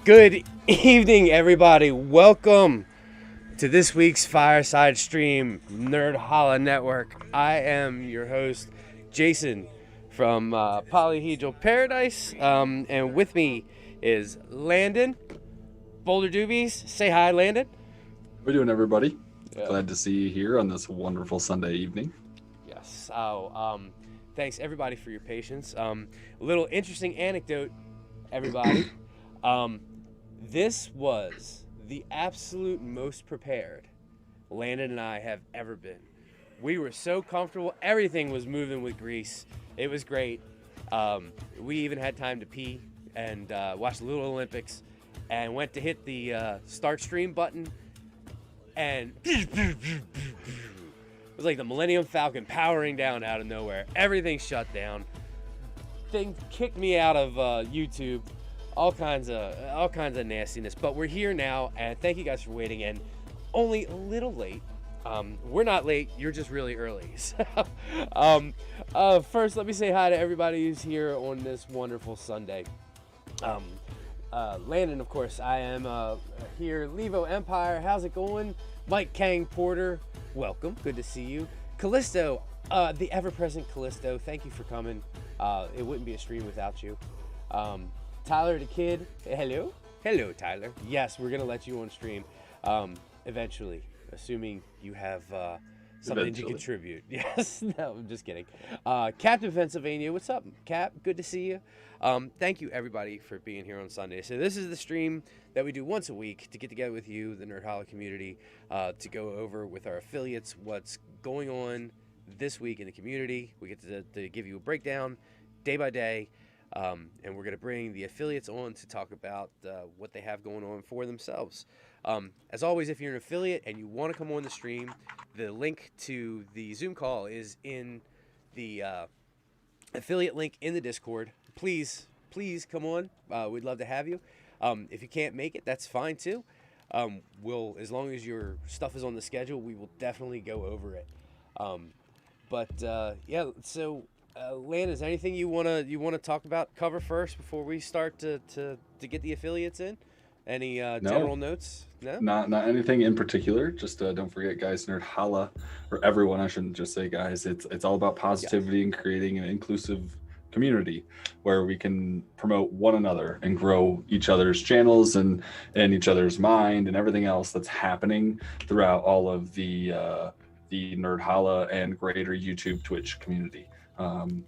Good evening, everybody. Welcome to this week's Fireside Stream, Nerdhalla Network. I am your host, Jason from Polyhedral Paradise, and with me is Landon, Boulder Doobies. Say hi, Landon. How are we doing, everybody? Yeah. Glad to see you here on this wonderful Sunday evening. Yes. Thanks, everybody, for your patience. A little interesting anecdote, everybody. This was the absolute most prepared Landon and I have ever been. We were so comfortable. Everything was moving with grease. It was great. We even had time to pee and watch the Little Olympics and went to hit the start stream button. And it was like the Millennium Falcon powering down out of nowhere. Everything shut down. Thing kicked me out of YouTube. All kinds of nastiness, but we're here now, and thank you guys for waiting. And only a little late. We're not late. You're just really early. So, first, let me say hi to everybody who's here on this wonderful Sunday. Landon, of course, I am here. Levo Empire, how's it going? Mike Kang Porter, welcome. Good to see you. Callisto, the ever-present Callisto, thank you for coming. It wouldn't be a stream without you. Tyler the Kid, hello. Hello, Tyler. Yes, we're going to let you on stream eventually, assuming you have something to contribute. Yes, no, I'm just kidding. Captain Pennsylvania, what's up, Cap? Good to see you. Thank you, everybody, for being here on Sunday. So this is the stream that we do once a week to get together with you, the Nerdhalla community, to go over with our affiliates what's going on this week in the community. We get to give you a breakdown day by day. And we're going to bring the affiliates on to talk about what they have going on for themselves. As always, if you're an affiliate and you want to come on the stream, the link to the Zoom call is in the affiliate link in the Discord. Please come on. We'd love to have you. If you can't make it, that's fine too. As long as your stuff is on the schedule, we will definitely go over it. So... Lan, is there anything you wanna talk about, cover first before we start to get the affiliates in? Any general notes? No? Not anything in particular. Just don't forget, guys, Nerdhalla, or everyone, I shouldn't just say guys. It's all about positivity and creating an inclusive community where we can promote one another and grow each other's channels and each other's mind and everything else that's happening throughout all of the Nerdhalla and greater YouTube Twitch community.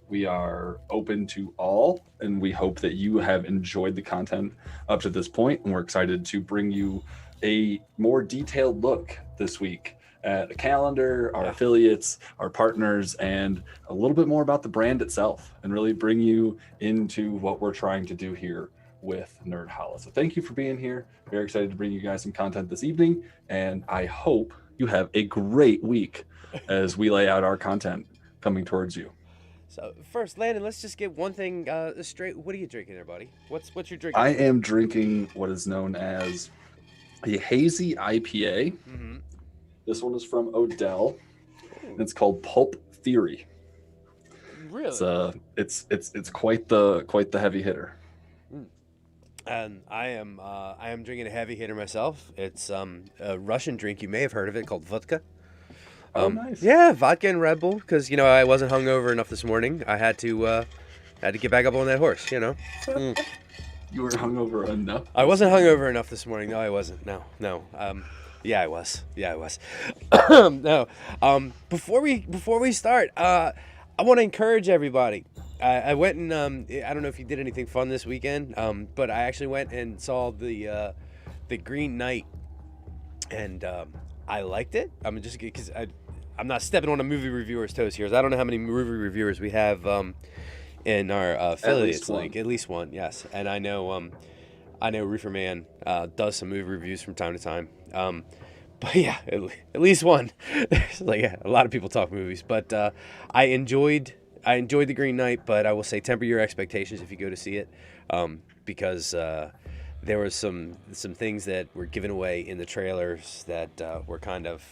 We are open to all, and we hope that you have enjoyed the content up to this point, and we're excited to bring you a more detailed look this week at the calendar, our affiliates, our partners, and a little bit more about the brand itself, and really bring you into what we're trying to do here with Nerdhalla. So thank you for being here. Very excited to bring you guys some content this evening, and I hope you have a great week as we lay out our content coming towards you. So first, Landon, let's just get one thing straight. What are you drinking there, buddy? What's your drinking? I am drinking what is known as a hazy IPA. Mm-hmm. This one is from Odell, and it's called Pulp Theory. Really? It's quite the heavy hitter. And I am drinking a heavy hitter myself. It's a Russian drink. You may have heard of it, called vodka. Nice. Yeah, vodka and Red Bull, because I wasn't hungover enough this morning. I had to get back up on that horse. You were hungover enough? I wasn't hungover enough this morning. No, I wasn't. No. Yeah, I was. No. Before we start, I want to encourage everybody. I went and I don't know if you did anything fun this weekend, but I actually went and saw the Green Knight, and I liked it. I'm just because I'm not stepping on a movie reviewer's toes here. I don't know how many movie reviewers we have in our affiliates link. At least one, yes. And I know Reefer Man does some movie reviews from time to time. But yeah, at least one. A lot of people talk movies, but I enjoyed the Green Knight. But I will say temper your expectations if you go to see it, because there was some things that were given away in the trailers that were kind of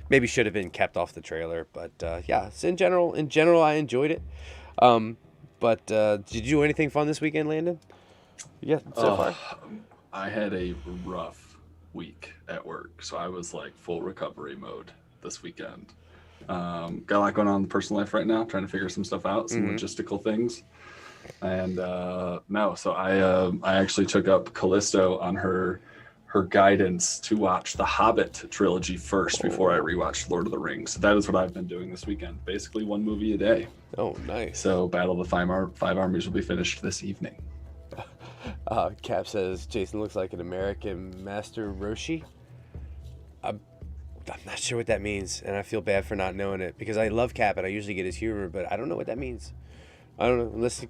maybe should have been kept off the trailer. But yeah, so in general, I enjoyed it. But did you do anything fun this weekend, Landon? Yeah, so far. I had a rough week at work, so I was like full recovery mode this weekend. Got a lot going on in the personal life right now, trying to figure some stuff out, some logistical things. And so I actually took up Callisto on her guidance to watch the Hobbit trilogy first before I rewatched Lord of the Rings. So that is what I've been doing this weekend. Basically, one movie a day. Oh, nice. So Battle of the Five Armies will be finished this evening. Cap says Jason looks like an American Master Roshi. I'm not sure what that means, and I feel bad for not knowing it because I love Cap and I usually get his humor, but I don't know what that means. I don't know unless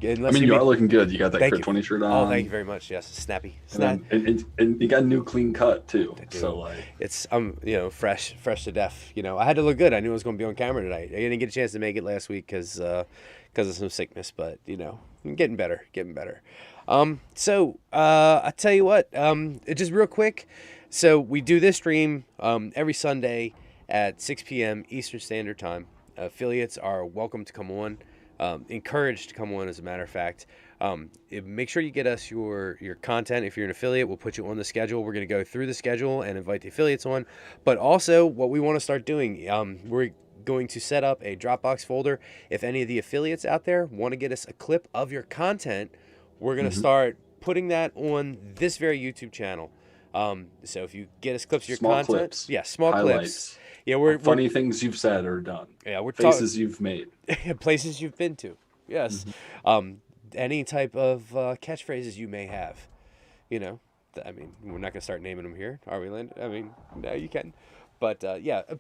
you are looking good. You got that Crypt 20 shirt on. Oh, thank you very much. Yes, snappy. And you got a new clean cut too. So like it's fresh to death. I had to look good. I knew I was going to be on camera tonight. I didn't get a chance to make it last week because of some sickness, but I'm getting better. So I tell you what, just real quick. So we do this stream every Sunday at 6 p.m. Eastern Standard Time. Affiliates are welcome to come on, encouraged to come on, as a matter of fact. Make sure you get us your content. If you're an affiliate, we'll put you on the schedule. We're going to go through the schedule and invite the affiliates on. But also, what we want to start doing, we're going to set up a Dropbox folder. If any of the affiliates out there want to get us a clip of your content, we're going to start putting that on this very YouTube channel. So if you get us clips of your content, clips, small highlights, clips. Yeah, we're funny things you've said or done. Yeah, we're faces you've made, places you've been to. Yes, any type of catchphrases you may have. I mean, we're not gonna start naming them here, are we, Lynn? I mean, no, you can, but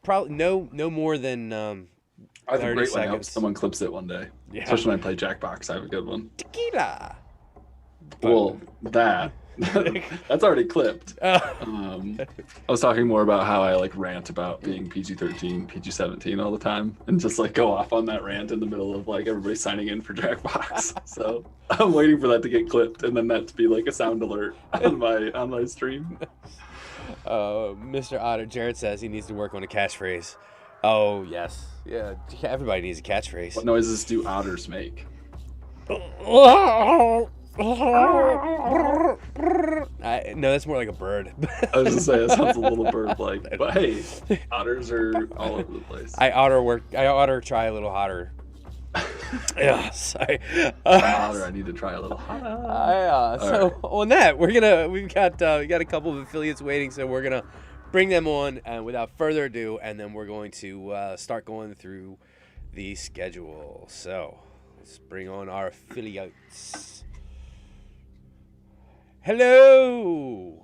probably no more than. I have a great one. I hope someone clips it one day. Yeah. Especially when I play Jackbox, I have a good one. Tequila. Well, that's already clipped. I was talking more about how I like rant about being PG-13, PG-17 all the time, and just like go off on that rant in the middle of like everybody signing in for Jackbox. So I'm waiting for that to get clipped, and then that to be like a sound alert on my stream. Mr. Otter, Jared says he needs to work on a catchphrase. Oh yes, yeah. Everybody needs a catchphrase. What noises do otters make? No, that's more like a bird. I was gonna say that sounds a little bird-like, but hey, otters are all over the place. I otter try a little hotter. Yeah, sorry. Otter, I need to try a little hotter. So on that, we got a couple of affiliates waiting, so we're gonna bring them on, and without further ado, and then we're going to start going through the schedule. So let's bring on our affiliates. Hello,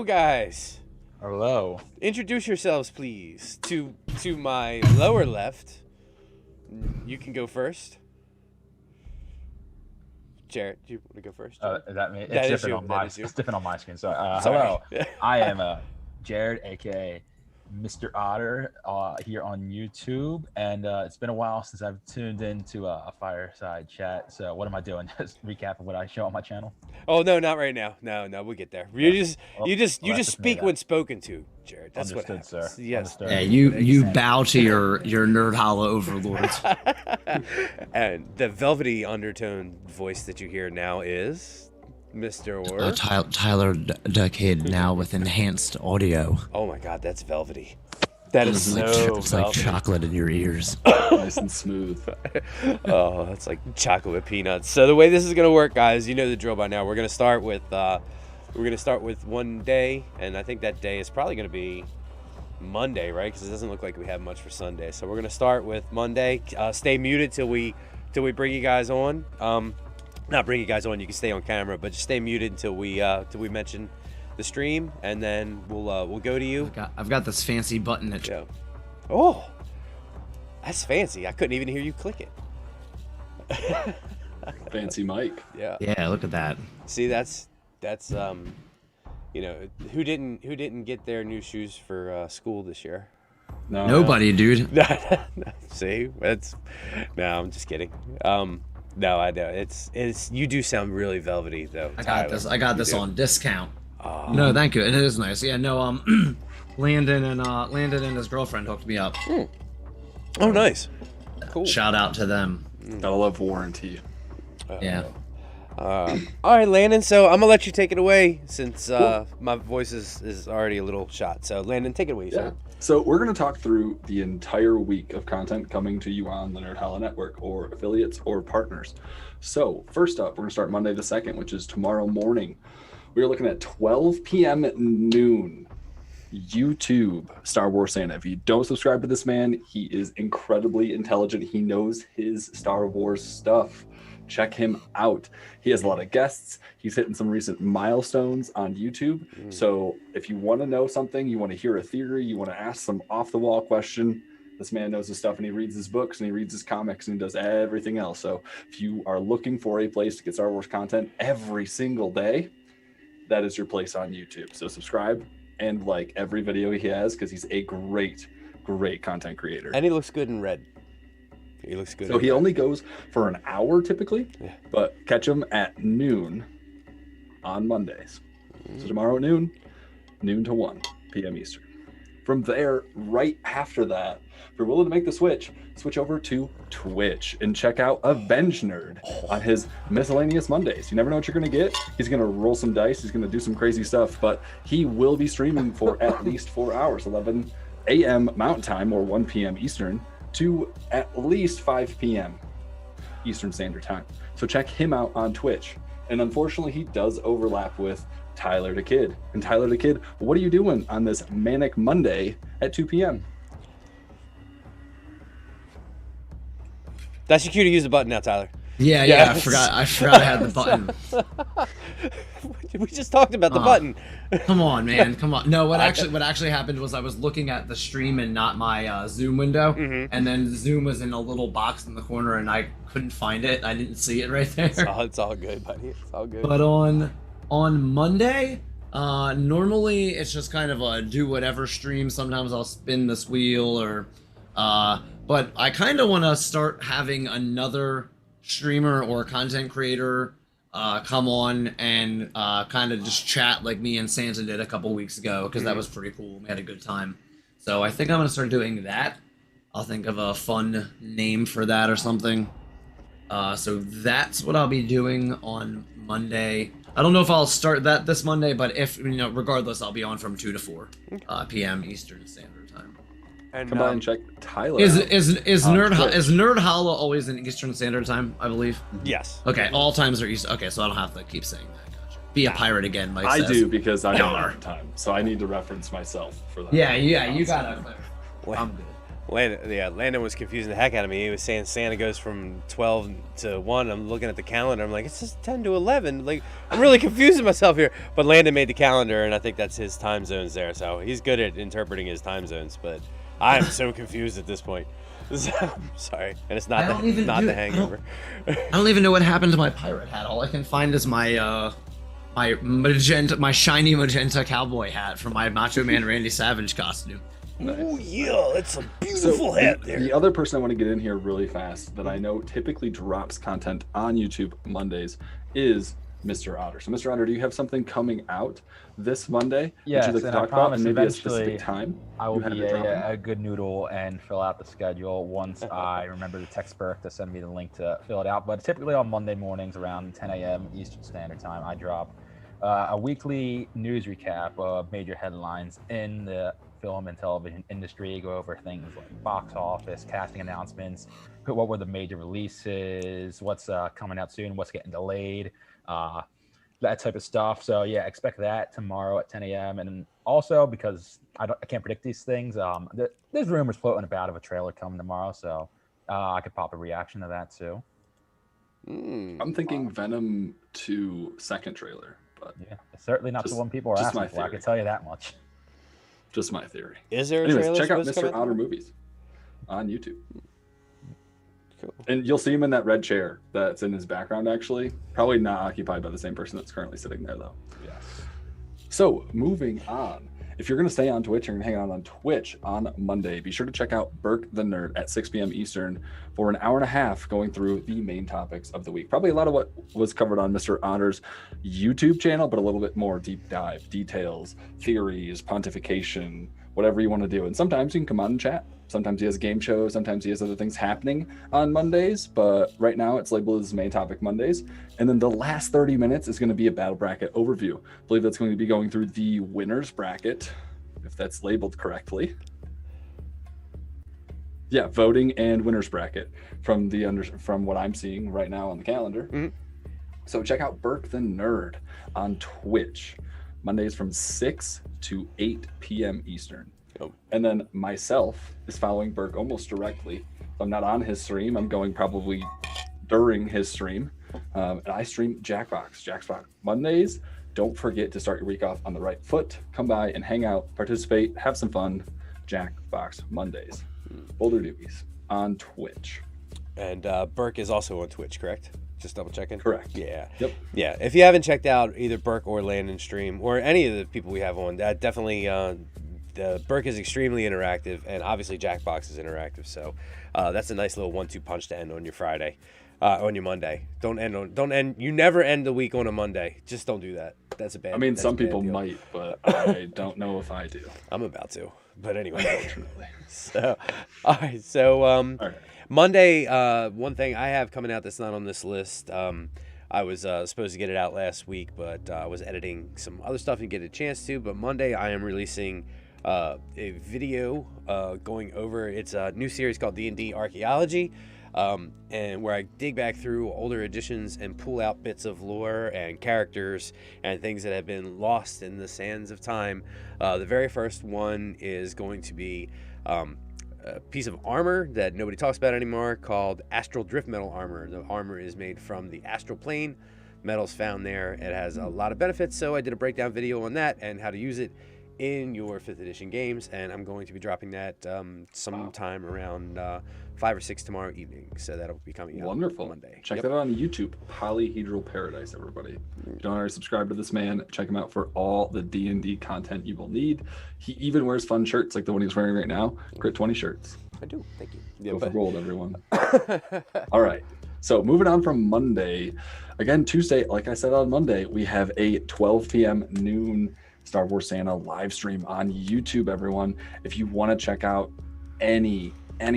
guys. Hello. Introduce yourselves, please. To my lower left, you can go first. Jared, do you want to go first? Is that me? It's different on my screen. So, hello. I am Jared, aka Mr. Otter, here on YouTube, and it's been a while since I've tuned into a fireside chat. So what am I doing? Just recapping what I show on my channel. Oh no, not right now. No, we'll get there. You just speak when spoken to, Jared. That's understood, what happens. sir. Yes. Understood. Yeah, you bow to your Nerdhalla overlords. And the velvety undertone voice that you hear now is Mr. Orr. Tyler Duckhead now with enhanced audio. Oh my God, that's velvety. That is so it's like chocolate in your ears. Nice and smooth. Oh, that's like chocolate with peanuts. So the way this is gonna work, guys, you know the drill by now. We're gonna start with one day, and I think that day is probably gonna be Monday, right? Because it doesn't look like we have much for Sunday. So we're gonna start with Monday. Stay muted till we bring you guys on. Not bring you guys on. You can stay on camera, but just stay muted until we mention the stream, and then we'll go to you. I've got this fancy button that. Yeah. Oh, that's fancy. I couldn't even hear you click it. Fancy mic. Yeah. Yeah, look at that. See, that's who didn't get their new shoes for school this year? No. Nobody, dude. See, I'm just kidding. No, I know it's you do sound really velvety though. I got this on discount. No, thank you. It is nice. Yeah, no. Landon and his girlfriend hooked me up. Oh, nice. Cool. Shout out to them. Gotta love warranty. Yeah. All right, Landon. So I'm gonna let you take it away since my voice is already a little shot. So Landon, take it away, sir. So we're going to talk through the entire week of content coming to you on the Nerdhalla Network, or affiliates or partners. So first up, we're going to start Monday the 2nd, which is tomorrow morning. We're looking at 12 p.m. at noon. YouTube Star Wars Santa. If you don't subscribe to this man, he is incredibly intelligent. He knows his Star Wars stuff. Check him out. He has a lot of guests. He's hitting some recent milestones on YouTube. So if you want to know something, you want to hear a theory, you want to ask some off-the-wall question, this man knows his stuff, and he reads his books and he reads his comics and he does everything else. So if you are looking for a place to get Star Wars content every single day, that is your place on YouTube. So subscribe and like every video he has, because he's a great content creator. And he looks good in red. He looks good. So he only goes for an hour typically, but catch him at noon on Mondays. So tomorrow at noon to 1 p.m. Eastern. From there, right after that, if you're willing to make the switch over to Twitch and check out Avenge Nerd on his miscellaneous Mondays. You never know what you're going to get. He's going to roll some dice. He's going to do some crazy stuff, but he will be streaming for at least 4 hours, 11 a.m. Mountain Time or 1 p.m. Eastern to at least 5 p.m. Eastern Standard Time. So check him out on Twitch. And unfortunately, he does overlap with Tyler the Kid. And Tyler the Kid, what are you doing on this Manic Monday at 2 p.m.? That's your cue to use the button now, Tyler. Yeah. I forgot I had the button. We just talked about the button. Come on, man. Come on. No, what actually happened was I was looking at the stream and not my Zoom window, and then Zoom was in a little box in the corner, and I couldn't find it. I didn't see it right there. It's all good, buddy. It's all good. But on Monday, normally it's just kind of a do whatever stream. Sometimes I'll spin this wheel or, but I kind of want to start having another streamer or content creator come on and kind of just chat like me and Santa did a couple weeks ago, because that was pretty cool. We had a good time. So I think I'm going to start doing that. I'll think of a fun name for that or something. So that's what I'll be doing on Monday. I don't know if I'll start that this Monday, but if, regardless, I'll be on from 2 to 4 p.m. Eastern Standard Time. And come by and check Tyler. Is Nerdhalla always in Eastern Standard Time? I believe. Yes. Okay, all times are Eastern. Okay, so I don't have to keep saying that. Gotcha. Be a pirate again, Mike says. I do, because I don't have time, so I need to reference myself for that. Yeah, you gotta. I'm good. Landon was confusing the heck out of me. He was saying Santa goes from 12 to 1. I'm looking at the calendar. I'm like, it's just 10 to 11. Like, I'm really confusing myself here. But Landon made the calendar, and I think that's his time zones there. So he's good at interpreting his time zones. But I'm so confused at this point. Sorry, and it's not the hangover. I don't even know what happened to my pirate hat. All I can find is my my shiny magenta cowboy hat from my Macho Man Randy Savage costume. Nice. Oh yeah, it's a beautiful hat there. The other person I want to get in here really fast that I know typically drops content on YouTube Mondays is Mr. Otter. So Mr. Otter, do you have something coming out this Monday yes, that you'd like to talk about, and maybe a specific time? I will be a good noodle and fill out the schedule once I remember to text Burke to send me the link to fill it out. But typically on Monday mornings around 10 a.m. Eastern Standard Time, I drop a weekly news recap of major headlines in the film and television industry, go over things like box office, casting announcements, what were the major releases, what's coming out soon, what's getting delayed, that type of stuff. So yeah, expect that tomorrow at 10 a.m. And also, because I can't predict these things, there's rumors floating about of a trailer coming tomorrow, so I could pop a reaction to that too. I'm thinking Venom 2 second trailer, but yeah, it's certainly not the one people are asking for. I can tell you that much. Just my theory. Is there a Anyways, trailer? Check out Mr. Otter Movies on YouTube. Cool. And you'll see him in that red chair that's in his background, actually. Probably not occupied by the same person that's currently sitting there, though. Yes. So, moving on. If you're going to stay on Twitch, you're going to hang out on Twitch on Monday. Be sure to check out Burke the Nerd at 6 p.m. Eastern for an hour and a half going through the main topics of the week. Probably a lot of what was covered on Mr. Otter's YouTube channel, but a little bit more deep dive, details, theories, pontification, whatever you want to do. And sometimes you can come on and chat. Sometimes he has game shows. Sometimes he has other things happening on Mondays. But right now it's labeled as main topic Mondays. And then the last 30 minutes is going to be a battle bracket overview. I believe that's going to be going through the winners bracket, if that's labeled correctly. Yeah, voting and winners bracket from what I'm seeing right now on the calendar. Mm-hmm. So check out Burke the Nerd on Twitch, Mondays from 6 to 8 p.m. Eastern. Oh. And then myself is following Burke almost directly. If I'm not on his stream, I'm going probably during his stream. And I stream Jackbox Mondays. Don't forget to start your week off on the right foot. Come by and hang out, participate, have some fun. Jackbox Mondays. Boulder Doogies on Twitch. And Burke is also on Twitch, correct? Just double checking. Correct. Yeah. Yep. Yeah. If you haven't checked out either Burke or Landon's stream or any of the people we have on, definitely Burke is extremely interactive, and obviously Jackbox is interactive. So that's a nice little 1-2 punch to end on your Friday, on your Monday. You never end the week on a Monday. Just don't do that. That's a bad. I mean, that's some a bad people deal. might, but I don't know if I do. I'm about to, but anyway. Unfortunately. So, all right. So, All right. Monday, one thing I have coming out that's not on this list. I was supposed to get it out last week, but I was editing some other stuff and get a chance to. But Monday, I am releasing a video going over. It's a new series called D&D Archaeology, and where I dig back through older editions and pull out bits of lore and characters and things that have been lost in the sands of time. The very first one is going to be a piece of armor that nobody talks about anymore called Astral Drift Metal Armor. The armor is made from the astral plane. Metal's found there. It has a lot of benefits, so I did a breakdown video on that and how to use it in your 5th edition games, and I'm going to be dropping that sometime around 5 or 6 tomorrow evening. So that'll be coming out Wonderful. Monday. Check that out on YouTube, Polyhedral Paradise, everybody. If you don't already subscribe to this man, check him out for all the D&D content you will need. He even wears fun shirts like the one he's wearing right now. Crit 20 shirts. I do. Thank you. Yeah, Go for gold, everyone. All right. So moving on from Monday, again, Tuesday, like I said on Monday, we have a 12 p.m. noon Star Wars Santa live stream on YouTube, everyone. If you want to check out any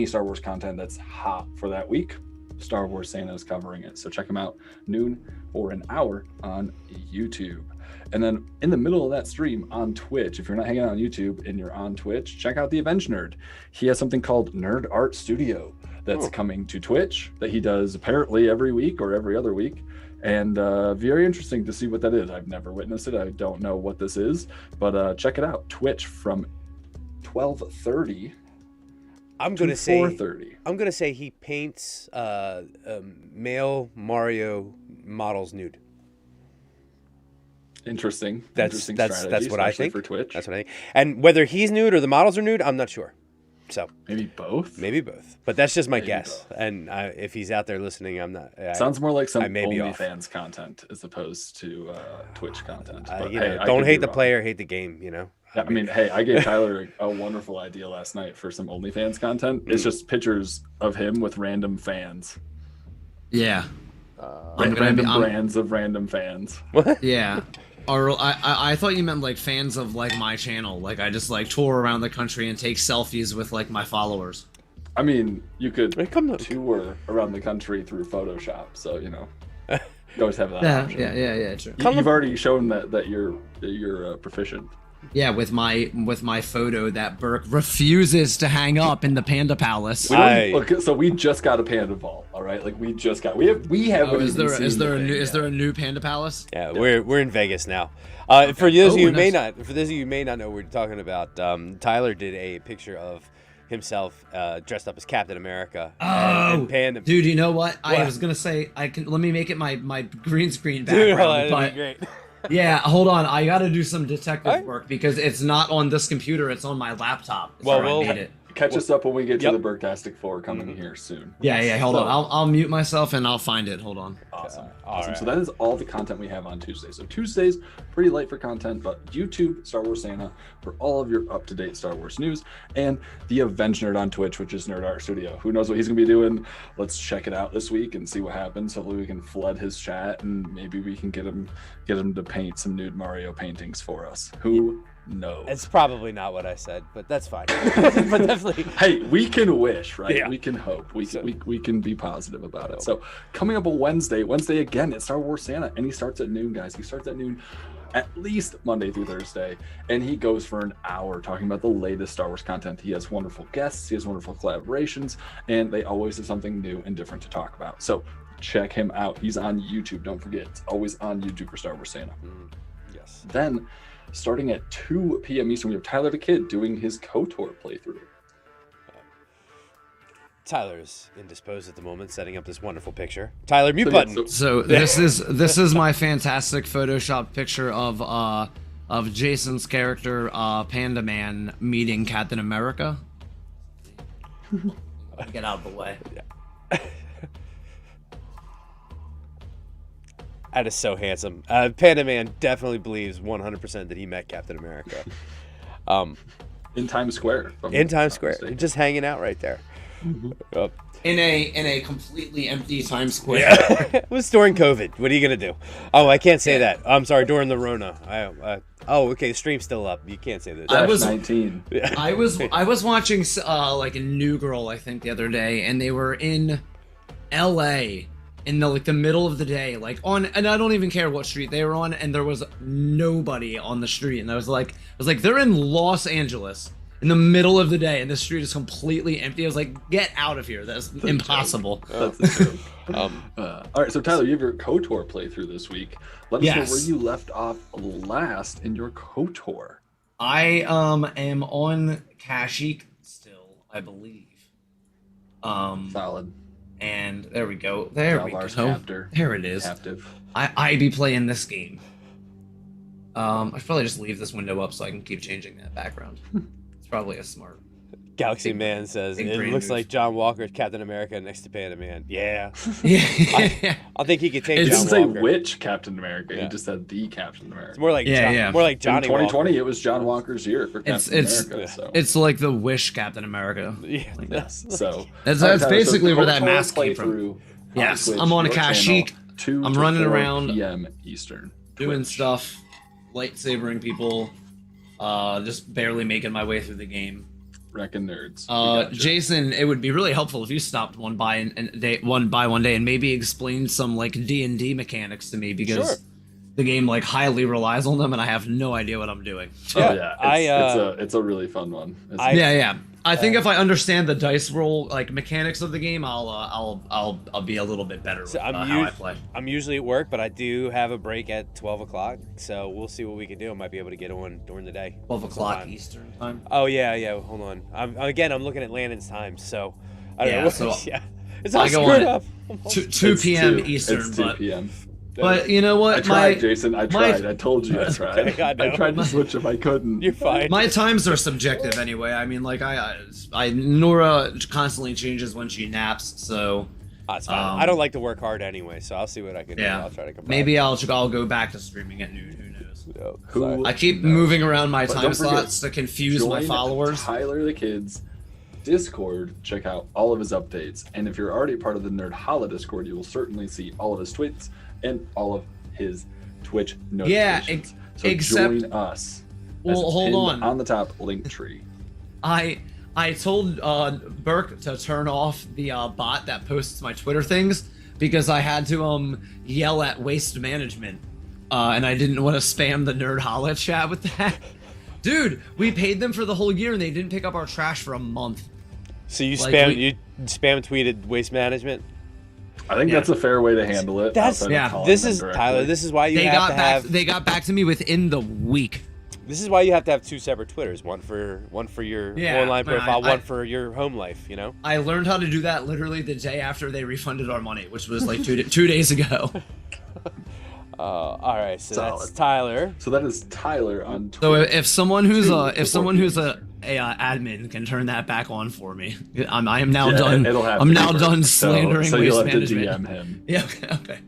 Star Wars content that's hot for that week, Star Wars Santa is covering it. So check him out noon or an hour on YouTube. And then in the middle of that stream on Twitch, if you're not hanging out on YouTube and you're on Twitch, check out the Avenge Nerd. He has something called Nerd Art Studio that's coming to Twitch that he does apparently every week or every other week. And very interesting to see what that is. I've never witnessed it. I don't know what this is, but check it out. Twitch from 12:30 I'm gonna to say 4:30. I'm gonna say he paints male Mario models nude. Interesting. That's strategy, what I especially think for Twitch. That's what I think. And whether he's nude or the models are nude, I'm not sure. So Maybe both. But that's just my Maybe guess. both. And if he's out there listening, I'm not. Sounds more like some I may be off. OnlyFans content as opposed to Twitch content. But, you hey, know, I don't could hate be the wrong. player, hate the game. You know. I mean, hey, I gave Tyler a wonderful idea last night for some OnlyFans content. It's just pictures of him with random fans. Yeah. Random brands of random fans. What? Yeah. Or I thought you meant like fans of like my channel. Like I just like tour around the country and take selfies with like my followers. I mean, you could Come on. tour around the country through Photoshop, so you know, you always have that option. Yeah, true. You've already shown that you're proficient. Yeah, with my photo that Burke refuses to hang up in the Panda Palace. So we just got a Panda Vault, all right? Like we have. Oh, is there a new Panda Palace? Yeah, we're in Vegas now. For those of you who may not know what we're talking about, Tyler did a picture of himself dressed up as Captain America. And Panda. Dude, you know what? I was gonna say let me make it my green screen Dude, background. that'd be great. Yeah, hold on. I gotta do some detective work because it's not on this computer. It's on my laptop. Well, I made it. Catch us up when we get to the Burktastic 4 coming here soon. Yeah. Hold on. I'll mute myself and I'll find it. Hold on. Awesome. Right. So that is all the content we have on Tuesday. So Tuesday's pretty light for content, but YouTube, Star Wars Santa, for all of your up-to-date Star Wars news, and the Avenge Nerd on Twitch, which is Nerd Art Studio. Who knows what he's gonna be doing? Let's check it out this week and see what happens. Hopefully we can flood his chat and maybe we can get him to paint some nude Mario paintings for us. Who no. It's probably not what I said, but that's fine. But definitely. Hey, we can wish, right? Yeah. We can hope. We can be positive about it. So coming up on Wednesday again, it's Star Wars Santa, and he starts at noon, guys. He starts at noon at least Monday through Thursday, and he goes for an hour talking about the latest Star Wars content. He has wonderful guests, he has wonderful collaborations, and they always have something new and different to talk about. So check him out. He's on YouTube. Don't forget, it's always on YouTube for Star Wars Santa. Yes. Then, starting at 2 p.m. Eastern, we have Tyler the Kid doing his KOTOR playthrough. Tyler's indisposed at the moment, setting up this wonderful picture. Tyler, mute button. So this is my fantastic Photoshop picture of Jason's character, Panda Man, meeting Captain America. Get out of the way. Yeah. That is so handsome. Panda Man definitely believes 100% that he met Captain America. In Times Square. In Times Square, just hanging out right there. In a completely empty Times Square. Yeah. It was during COVID. What are you gonna do? Oh, I can't say that. I'm sorry. During the Rona. Okay. The stream's still up. You can't say that. I was 19. I was watching like a New Girl, I think, the other day, and they were in L.A. in the middle of the day, and I don't even care what street they were on, and there was nobody on the street, and I was like, they're in Los Angeles in the middle of the day, and the street is completely empty. I was like, get out of here. That's impossible. That's a joke. All right, so Tyler, you have your KOTOR playthrough this week. Let us know where you left off last in your KOTOR. I am on Kashyyyk still, I believe. Solid. And there we go. There we go. Captor. There it is. Captive. I be playing this game. I should probably just leave this window up so I can keep changing that background. It's probably a smart. Galaxy Man says it looks like John Walker's Captain America next to Panda Man. Yeah. Yeah. I think he could take He John didn't say Walker. which Captain America. He just said the Captain America. It's more like more like Johnny. In 2020, Walker. it was John Walker's year for Captain America. So. It's like the Wish Captain America. Yeah. Yes. So that's basically where that mask came from. Through yes, Twitch, I'm on a Kashyyyk. I'm running around, PM Eastern, doing stuff, lightsabering people, just barely making my way through the game. Wrecking nerds. Jason, it would be really helpful if you stopped one by one day and maybe explained some D&D mechanics to me, because the game highly relies on them and I have no idea what I'm doing. It's a really fun one. I think if I understand the dice roll mechanics of the game, I'll be a little bit better with how I play. I'm usually at work, but I do have a break at 12 o'clock, so we'll see what we can do. I might be able to get on during the day. 12 o'clock Eastern time? Oh, yeah. Hold on. I'm looking at Landon's time, so I don't know. So it's all I go screwed on up. 2 p.m. Eastern, it's 2 p.m. But you know what? I tried, Jason. I tried. I told you I tried. Okay, I tried to switch if I couldn't. You're fine. My times are subjective anyway. I mean, Nora constantly changes when she naps, so. That's fine. I don't like to work hard anyway, so I'll see what I can do. I'll try to come back. Maybe I'll go back to streaming at noon. Who knows? No, I keep moving around my time slots to confuse my followers. Tyler the Kid's Discord. Check out all of his updates, and if you're already part of the Nerdhalla Discord, you will certainly see all of his tweets and all of his Twitch notifications. So except, join us. Well, hold on the top link tree. I told Burke to turn off the bot that posts my Twitter things because I had to yell at Waste Management, and I didn't want to spam the Nerdhalla chat with that. Dude, we paid them for the whole year and they didn't pick up our trash for a month. So you spam tweeted Waste Management? I think that's a fair way to handle it. This is Tyler. This is why they got back to me within the week. This is why you have to have two separate Twitters, one for your online profile, one for your home life. You know. I learned how to do that literally the day after they refunded our money, which was 2 days ago. All right, so Solid. that's Tyler. So that is Tyler on Twitch. So if someone who's a admin can turn that back on for me, I am now done. I'm now done slandering so Waste you'll have Management. to DM him. Yeah. Okay.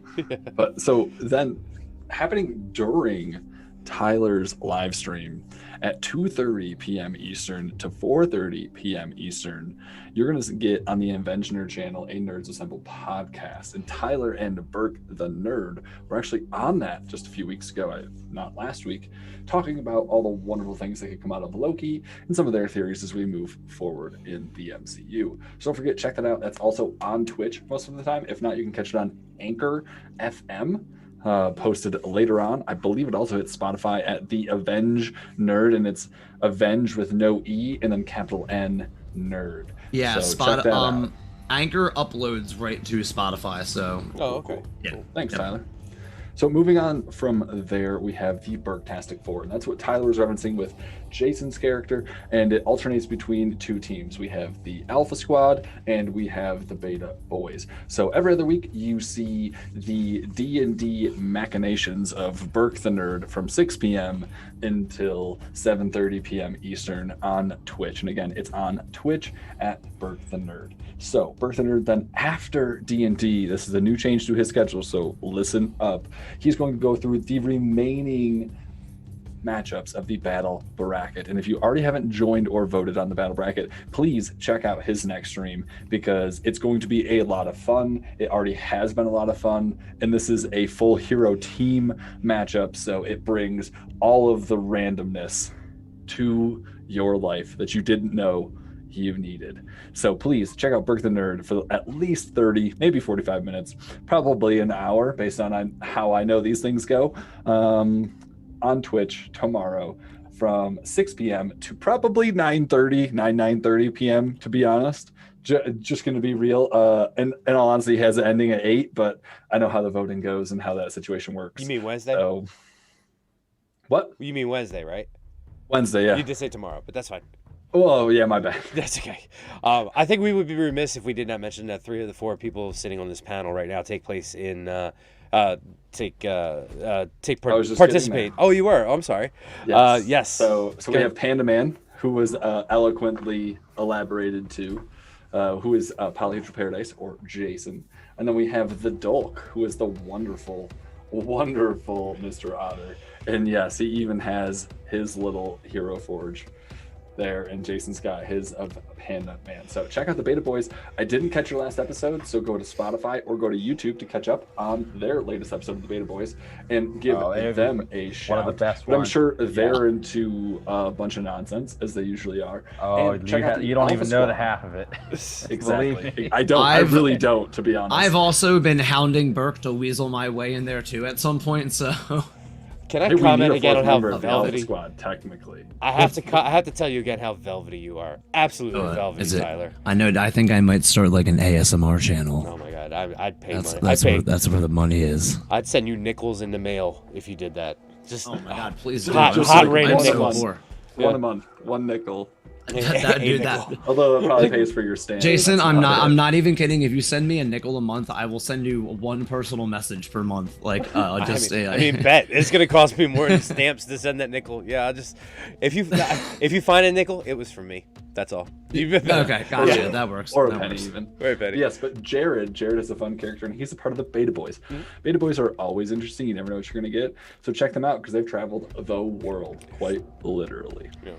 But so then, happening during Tyler's live stream at 2:30 p.m. Eastern to 4:30 p.m. Eastern. You're going to get on the Inventioner channel a Nerds Assemble podcast. And Tyler and Burke the Nerd were actually on that just a few weeks ago, not last week, talking about all the wonderful things that could come out of Loki and some of their theories as we move forward in the MCU. So don't forget, check that out. That's also on Twitch most of the time. If not, you can catch it on Anchor FM. Posted later on. I believe it also hits Spotify at The Avenge Nerd, and it's Avenge with no E and then capital N Nerd. Yeah, so check that out. Anchor uploads right to Spotify, so. Oh, okay. Yeah. Cool. Thanks, Tyler. So moving on from there, we have the Burktastic Four, and that's what Tyler was referencing with Jason's character, and it alternates between two teams. We have the Alpha Squad, and we have the Beta Boys. So every other week, you see the D&D machinations of Burke the Nerd from 6 p.m. until 7:30 p.m. Eastern on Twitch. And again, it's on Twitch at Burke the Nerd. So Burke the Nerd, then after D&D, this is a new change to his schedule, so listen up. He's going to go through the remaining matchups of the battle bracket. And if you already haven't joined or voted on the battle bracket, please check out his next stream because it's going to be a lot of fun. It already has been a lot of fun. And this is a full hero team matchup. So it brings all of the randomness to your life that you didn't know you needed. So please check out Burke the Nerd for at least 30, maybe 45 minutes, probably an hour based on how I know these things go, on Twitch tomorrow from 6 p.m. to probably 9:30 p.m. to be honest. Just going to be real. And in all honesty, has it ending at 8, but I know how the voting goes and how that situation works. You mean Wednesday? So, what? You mean Wednesday, right? Wednesday, yeah. You did say tomorrow, but that's fine. Oh, yeah, my bad. That's okay. I think we would be remiss if we did not mention that 3 of the 4 people sitting on this panel right now take place in participate. Oh, you were. Oh, I'm sorry. Yes. Yes. So we have Panda Man, who was eloquently elaborated to, who is Polyhedral Paradise, or Jason. And then we have the Dolk, who is the wonderful Mr. Otter. And yes, he even has his little hero forge there, and Jason's got his of Panda Man. So check out the Beta Boys. I didn't catch your last episode, so go to Spotify or go to YouTube to catch up on their latest episode of the Beta Boys and give them a shout. One of the best but I'm sure they're into a bunch of nonsense, as they usually are. Oh, you don't even know the half of it. Exactly. I really don't, to be honest. I've also been hounding Burke to weasel my way in there too at some point, so. Can I comment again on how velvety? Squad, technically. I have to tell you again how velvety you are. Absolutely velvety, Tyler. I know. I think I might start like an ASMR channel. Oh my god, I'd pay money. That's where the money is. I'd send you nickels in the mail if you did that. Just oh my god, please do. Hot rain nickels. One a month, 1 nickel. That Although it probably pays for your stand. Jason, I'm not even kidding. If you send me a nickel a month, I will send you one personal message per month. Like I mean, bet it's gonna cost me more in stamps to send that nickel. Yeah, I'll just if you find a nickel, it was from me. That's all. Okay, gotcha. That works. Or that a penny works. even. Or a penny. Yes, but Jared is a fun character, and he's a part of the Beta Boys. Mm-hmm. Beta Boys are always interesting. You never know what you're gonna get. So check them out because they've traveled the world, quite literally. Yeah.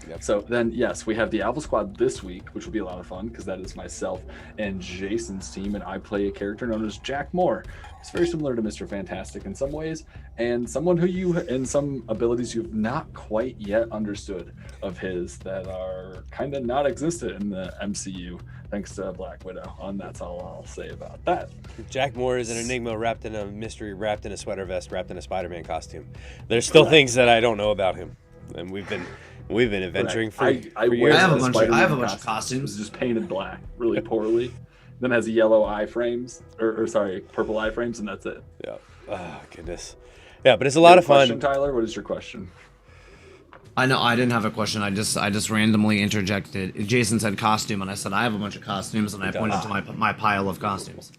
Yep. So then, yes, we have the Alpha Squad this week, which will be a lot of fun because that is myself and Jason's team, and I play a character known as Jack Moore. It's very similar to Mr. Fantastic in some ways, and someone who you, in some abilities you've not quite yet understood of his that are kind of not existent in the MCU, thanks to Black Widow. And that's all I'll say about that. Jack Moore is an enigma wrapped in a mystery, wrapped in a sweater vest, wrapped in a Spider-Man costume. There's still things that I don't know about him, and we've been adventuring for years. I have a bunch of costumes. It's just painted black, really poorly. Then has yellow eye frames, or purple eye frames, and that's it. Yeah. Oh goodness. Yeah, but it's a lot of fun. Tyler, what is your question? I know I didn't have a question. I just randomly interjected. Jason said costume, and I said I have a bunch of costumes, and I pointed to my pile of costumes.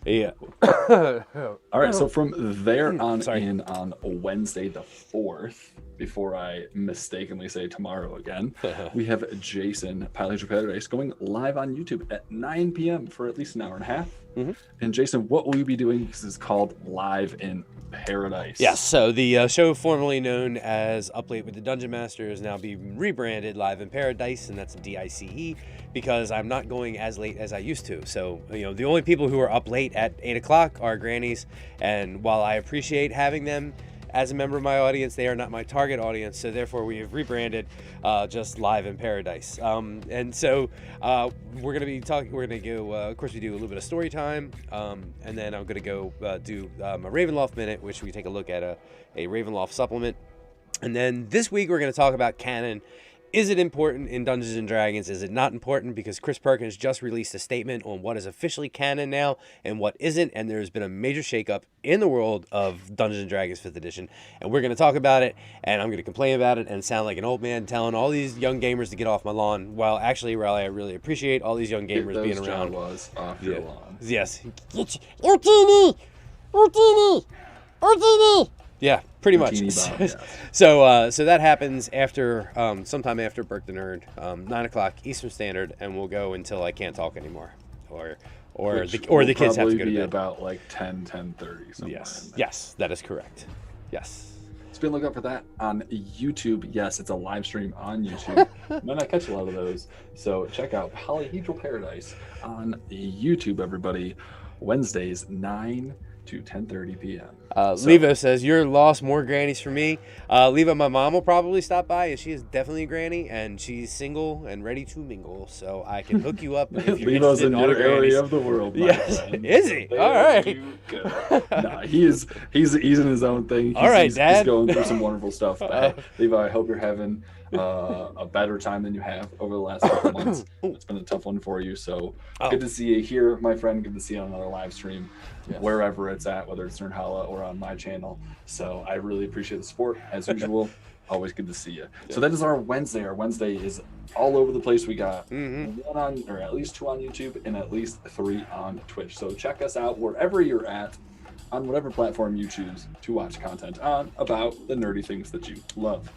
Yeah. All right. So from there in on Wednesday the 4th, before I mistakenly say tomorrow again, we have Jason, Polyhedral Paradise, going live on YouTube at 9 p.m. for at least an hour and a half. And Jason, what will you be doing? Because it's called Live in Paradise. Yes, so the show formerly known as Up Late with the Dungeon Master is now being rebranded Live in Paradise, and that's DICE, because I'm not going as late as I used to. So, the only people who are up late at 8 o'clock are grannies, and while I appreciate having them as a member of my audience, they are not my target audience, so therefore we have rebranded just Live in Paradise. And so we're going to go, of course we do a little bit of story time, and then I'm going to go do a Ravenloft Minute, which we take a look at a Ravenloft supplement. And then this week we're going to talk about canon. Is it important in Dungeons & Dragons? Is it not important? Because Chris Perkins just released a statement on what is officially canon now and what isn't, and there's been a major shakeup in the world of Dungeons & Dragons 5th edition, and we're going to talk about it, and I'm going to complain about it and sound like an old man telling all these young gamers to get off my lawn, while actually, I really appreciate all these young gamers being around. Off your lawn. Yes. Urtini! Urtini! Urtini! Yeah, pretty much. Bomb, yes. So that happens after sometime after Burke the Nerd, 9 o'clock Eastern Standard, and we'll go until I can't talk anymore, or the kids have to go to bed. About like 10:30 somewhere. Yes, that is correct. Yes. So be on the lookout for that on YouTube. Yes, it's a live stream on YouTube. Might not catch a lot of those, so check out Polyhedral Paradise on YouTube, everybody. Wednesdays 9 to 10:30 p.m. Levo says, "You're lost, more grannies for me." Levo, my mom will probably stop by, and she is definitely a granny, and she's single and ready to mingle, so I can hook you up if you're Levo's interested in in your autographs. area of the world. Yes, friend. is he? There All right. you go. Nah, he's in his own thing. All right, he's Dad. going through some wonderful stuff. But Levo, I hope you're having a better time than you have over the last couple of months. It's been a tough one for you, so good to see you here, my friend. Good to see you on another live stream, wherever it's at, whether it's Nerdhalla or on my channel. So I really appreciate the support as usual. Always good to see you. So that is our Wednesday. Our Wednesday is all over the place. We got one on, or at least 2 on YouTube, and at least 3 on Twitch. So check us out wherever you're at, on whatever platform you choose to watch content on about the nerdy things that you love.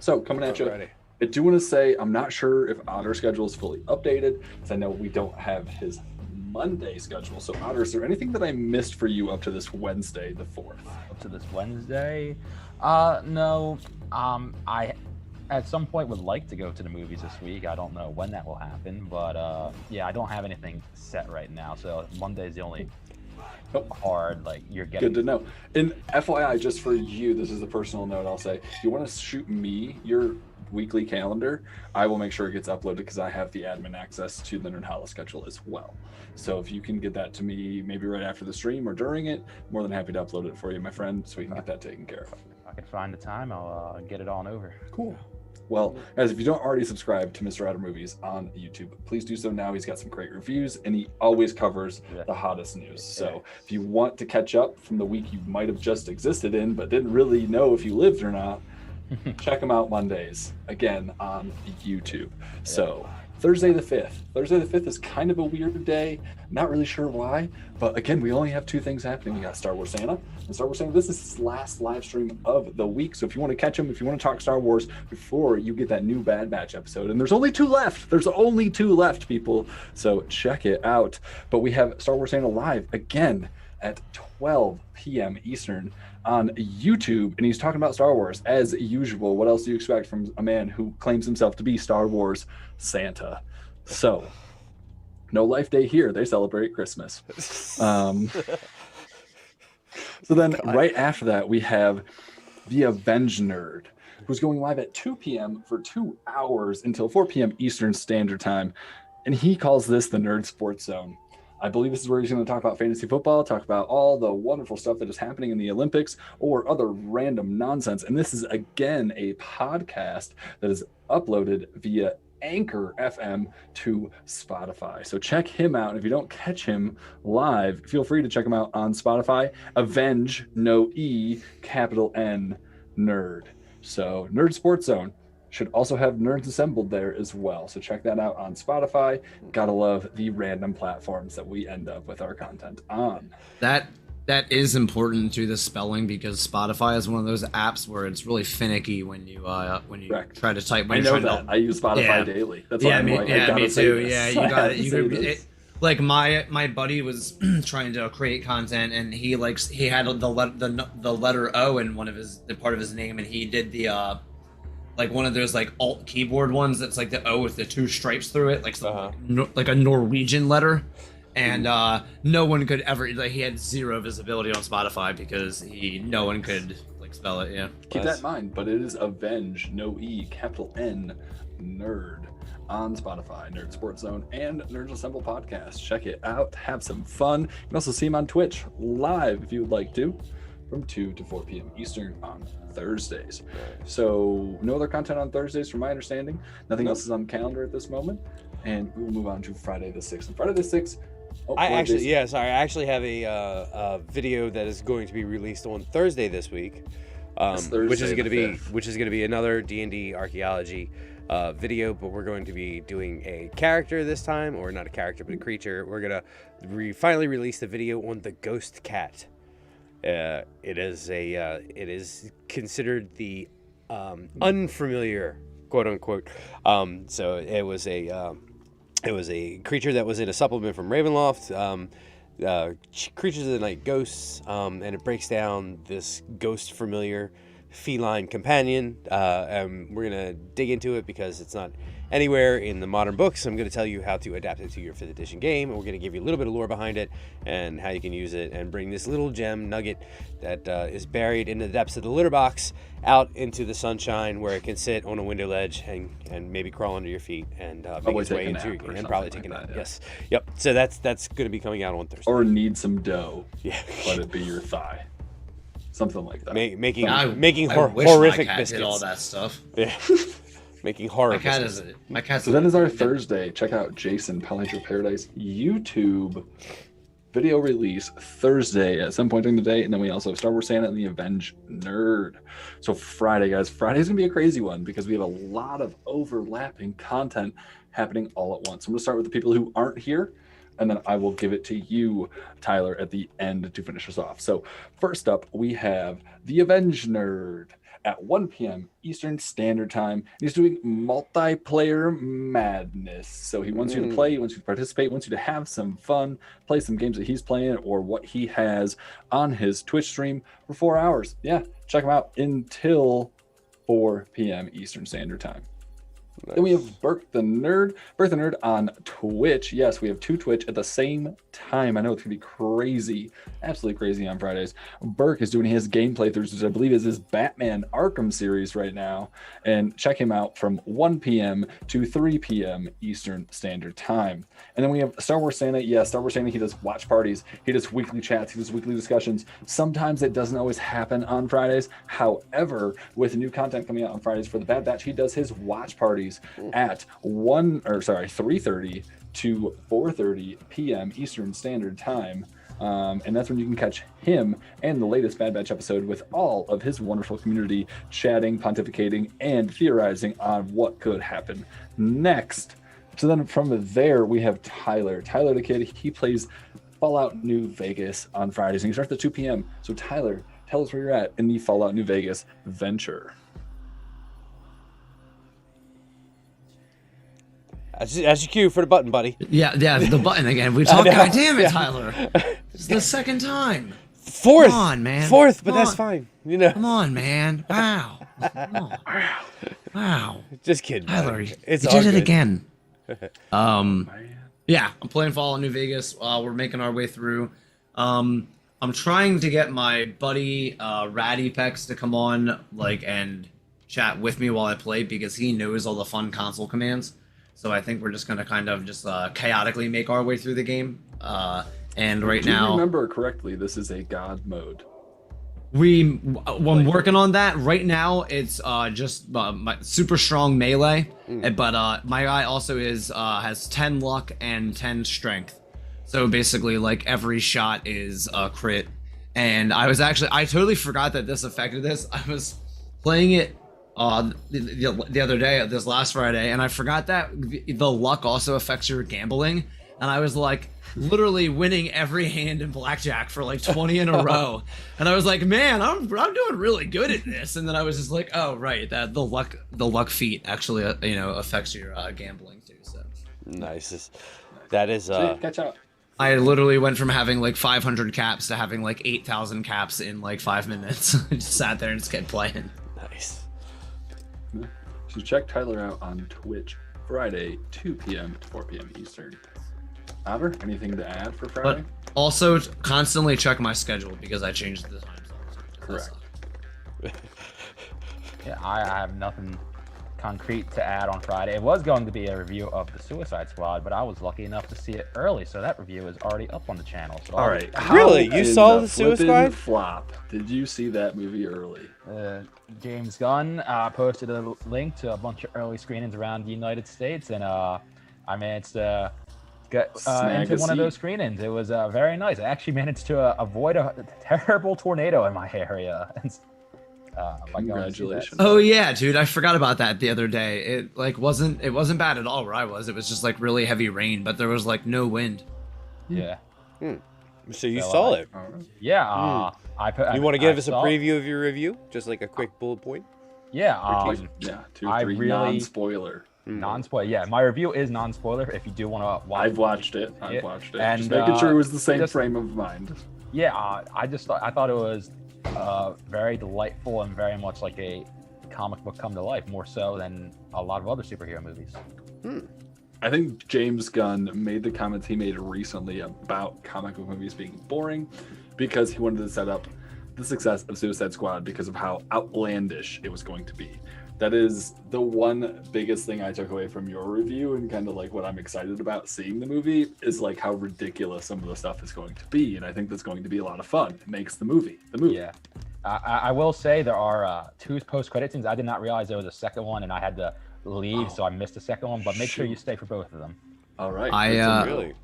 So coming at you, I do want to say I'm not sure if Otter's schedule is fully updated, because I know we don't have his Monday schedule. So Otter, is there anything that I missed for you up to this Wednesday, the 4th? Up to this Wednesday? No. I at some point would like to go to the movies this week. I don't know when that will happen, but yeah, I don't have anything set right now. So Monday is the only hard, like, you're getting. Good to know. And FYI, just for you, this is a personal note I'll say. If you want to shoot me your weekly calendar, I will make sure it gets uploaded, because I have the admin access to the Nerdhalla schedule as well. So if you can get that to me maybe right after the stream or during it, more than happy to upload it for you, my friend, so we can get that taken care of. If I can find the time, I'll get it on over. Cool. Well, guys, if you don't already subscribe to Mr. Otter Movies on YouTube, please do so now. He's got some great reviews, and he always covers the hottest news. So if you want to catch up from the week you might have just existed in but didn't really know if you lived or not, check him out Mondays, again, on YouTube. So Thursday the 5th. Thursday the 5th is kind of a weird day. Not really sure why, but again, we only have 2 things happening. We got Star Wars Santa and Star Wars Santa. This is his last live stream of the week. So if you want to catch him, if you want to talk Star Wars before you get that new Bad Batch episode, and there's only 2 left. There's only 2 left, people. So check it out. But we have Star Wars Santa live again at 12 p.m. Eastern on YouTube, and he's talking about Star Wars as usual. What else do you expect from a man who claims himself to be Star Wars Santa? So no life day here. They celebrate Christmas. So then right after that, we have the Avenge Nerd, who's going live at 2 p.m. for 2 hours until 4 p.m. Eastern Standard Time. And he calls this the Nerd Sports Zone. I believe this is where he's going to talk about fantasy football, talk about all the wonderful stuff that is happening in the Olympics, or other random nonsense. And this is, again, a podcast that is uploaded via Anchor FM to Spotify. So check him out. And if you don't catch him live, feel free to check him out on Spotify. Avenge, no E, capital N, Nerd. So Nerd Sports Zone should also have Nerds Assembled there as well. So check that out on Spotify. Gotta love the random platforms that we end up with our content on. That is important to the spelling, because Spotify is one of those apps where it's really finicky when you try to type. I know that. I use Spotify daily. That's why I'm like, I gotta me say too. this. Yeah, you got it. like my buddy was trying to create content, and he had the letter O in the part of his name, and he did the like one of those like alt keyboard ones that's like the O with the 2 stripes through it, like like a Norwegian letter. And no one could ever, like, he had 0 visibility on Spotify because no one could like spell it. Yeah. Keep that in mind, but it is Avenge, no E, capital N, Nerd, on Spotify, Nerd Sports Zone, and Nerds Assemble podcast. Check it out, have some fun. You can also see him on Twitch live if you would like to, from 2 to 4 p.m. Eastern on Thursdays. So no other content on Thursdays from my understanding. Nothing else is on the calendar at this moment. And we'll move on to Friday the 6th. And Friday the 6th, I actually have a video that is going to be released on Thursday this week, which is going to be another D&D archaeology video, but we're going to be doing a character this time, or not a character, but a creature. We're gonna finally release the video on the ghost cat. It is considered the unfamiliar, quote unquote. So it was a creature that was in a supplement from Ravenloft, Creatures of the Night Ghosts, and it breaks down this ghost familiar feline companion, and we're going to dig into it because it's not anywhere in the modern books. I'm going to tell you how to adapt it to your 5th edition game, and we're going to give you a little bit of lore behind it and how you can use it and bring this little gem nugget that is buried in the depths of the litter box out into the sunshine, where it can sit on a window ledge and maybe crawl under your feet and make its way into your game, and probably take a nap. Yes. Yep. So that's going to be coming out on Thursday. Or need some dough. Yeah. Let it be your thigh. Something like that. Making horrific biscuits. Did all that stuff. Yeah. Making horror. My cat's. So that is our Thursday. Check out Jason Polyhedra Paradise YouTube video release Thursday at some point during the day, and then we also have Star Wars Santa and the Avenge Nerd. So Friday, guys, Friday's gonna be a crazy one because we have a lot of overlapping content happening all at once. I'm gonna start with the people who aren't here, and then I will give it to you, Tyler, at the end to finish us off. So first up, we have the Avenge Nerd at 1 p.m. Eastern Standard Time. He's doing multiplayer madness. So he wants you to play, he wants you to participate, wants you to have some fun, play some games that he's playing or what he has on his Twitch stream for 4 hours. Yeah, check him out until 4 p.m. Eastern Standard Time. Nice. Then we have Burke the Nerd on Twitch. Yes, we have 2 Twitch at the same time. I know it's gonna be crazy, absolutely crazy on Fridays. Burke is doing his gameplay throughs, which I believe is his Batman Arkham series right now. And check him out from 1 p.m. to 3 p.m. Eastern Standard Time. And then we have Star Wars Santa. Yeah, Star Wars Santa, he does watch parties, he does weekly chats, he does weekly discussions. Sometimes it doesn't always happen on Fridays. However, with new content coming out on Fridays for the Bad Batch, he does his watch parties at 3:30 to 4:30 p.m. Eastern Standard Time. And that's when you can catch him and the latest Bad Batch episode with all of his wonderful community chatting, pontificating, and theorizing on what could happen next. So then from there, we have Tyler. Tyler the Kid, he plays Fallout New Vegas on Fridays, and he starts at 2 p.m. So Tyler, tell us where you're at in the Fallout New Vegas venture. That's your cue for the button, buddy. Yeah, the button again. We talk. God damn it, Tyler! It's the second time. Fourth. Come on, man. Fourth, but that's fine. You know. Come on, man. Wow. Come on. Wow. Just kidding, Tyler. Buddy. You did it again. Yeah, I'm playing Fallout New Vegas. We're making our way through. I'm trying to get my buddy Ratty Pex to come on, and chat with me while I play because he knows all the fun console commands. So I think we're just gonna kind of just chaotically make our way through the game. And right now, remember correctly, this is a God mode. I'm working on that right now. It's just my super strong melee, but my guy also has 10 luck and 10 strength. So basically, every shot is a crit. And I totally forgot that this affected this. I was playing it the other day, this last Friday, and I forgot that the luck also affects your gambling. And I was literally winning every hand in blackjack for 20 in a row. And I was like, man, I'm doing really good at this. And then I was just oh right, that the luck feat actually affects your gambling too. So nice. That is So, catch out. I literally went from having like 500 caps to having like 8,000 caps in like 5 minutes. I just sat there and just kept playing. nice. So check Tyler out on Twitch Friday, 2 p.m. to 4 p.m. Eastern. Otter, anything to add for Friday? But also constantly check my schedule because I changed the time zone. Correct. Yeah, I have nothing concrete to add on Friday. It was going to be a review of the Suicide Squad, but I was lucky enough to see it early, so that review is already up on the channel. So All right. Really? You saw the flippin' Suicide? Flop. Did you see that movie early? James Gunn posted a link to a bunch of early screenings around the United States, and I managed to get Snag into a one of seat. those screenings. It was very nice. I actually managed to avoid a terrible tornado in my area. By going to see that. Congratulations. Oh yeah, dude, I forgot about that the other day. It like wasn't bad at all where I was. It was just like really heavy rain, but there was like no wind. Yeah. So you So, saw it. All right. Yeah. You want to give us a saw- preview of your review? Just like a quick bullet point? Yeah. Yeah, 2 I 3 really- non-spoiler. Non-spoiler. Yeah, my review is non-spoiler. If you do want to watch, I've watched it. Yeah. And, Just making sure it was the same just- frame of mind. Yeah, I thought it was very delightful and very much like a comic book come to life, more so than a lot of other superhero movies. I think James Gunn made the comments he made recently about comic book movies being boring because he wanted to set up the success of Suicide Squad because of how outlandish it was going to be. That is the one biggest thing I took away from your review, and kind of like what I'm excited about seeing the movie is like how ridiculous some of the stuff is going to be, and I think that's going to be a lot of fun. It makes the movie. Yeah. I will say there are 2 post-credit scenes. I did not realize there was a second one, and I had to leave, so I missed the second one. But make sure you stay for both of them. All right. Really?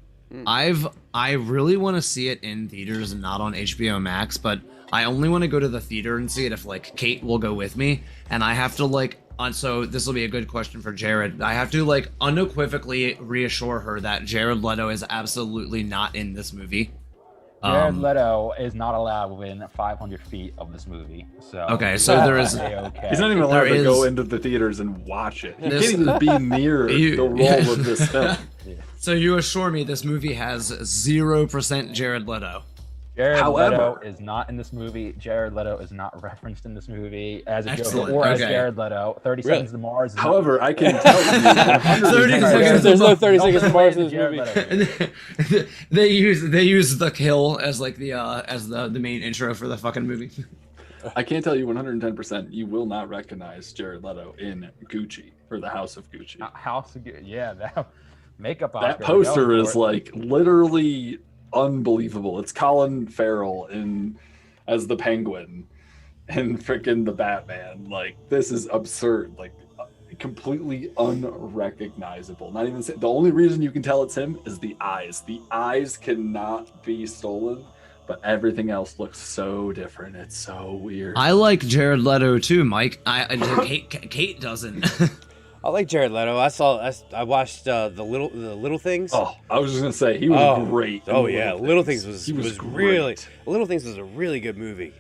I really want to see it in theaters and not on HBO Max, but I only want to go to the theater and see it if like Kate will go with me, and I have to like so this will be a good question for Jared. I have to like unequivocally reassure her that Jared Leto is absolutely not in this movie. Jared Leto is not allowed within 500 feet of this movie. So Okay, so there is- okay. He's not even allowed There to go is- into the theaters and watch it. He This- can't even be near You- the role of this film. So you assure me this movie has 0% Jared Leto. Jared However- Leto is not in this movie. Jared Leto is not referenced in this movie as a Joker Excellent, or as okay. Jared Leto. 30 Really? Seconds to Mars. Is not- However, I can tell you 30 110%. seconds. There's no 30 Don't seconds to put Mars away in the this Jared movie. Leto. they use the kill as like the as the main intro for the fucking movie. I can't tell you 110%. You will not recognize Jared Leto in Gucci or the House of Gucci. House of yeah, that makeup. That Oscar, poster we're going is for it. like literally unbelievable. It's Colin Farrell as the Penguin and freaking the Batman. Like, this is absurd. Like, completely unrecognizable. Not even the only reason you can tell it's him is the eyes. The eyes cannot be stolen, but everything else looks so different. It's so weird. I like Jared Leto too, Mike. Kate doesn't. I like Jared Leto. I watched the little things. Oh, I was just gonna say he was great. in Oh yeah, Little Things He was great. really Little Things was a really good movie.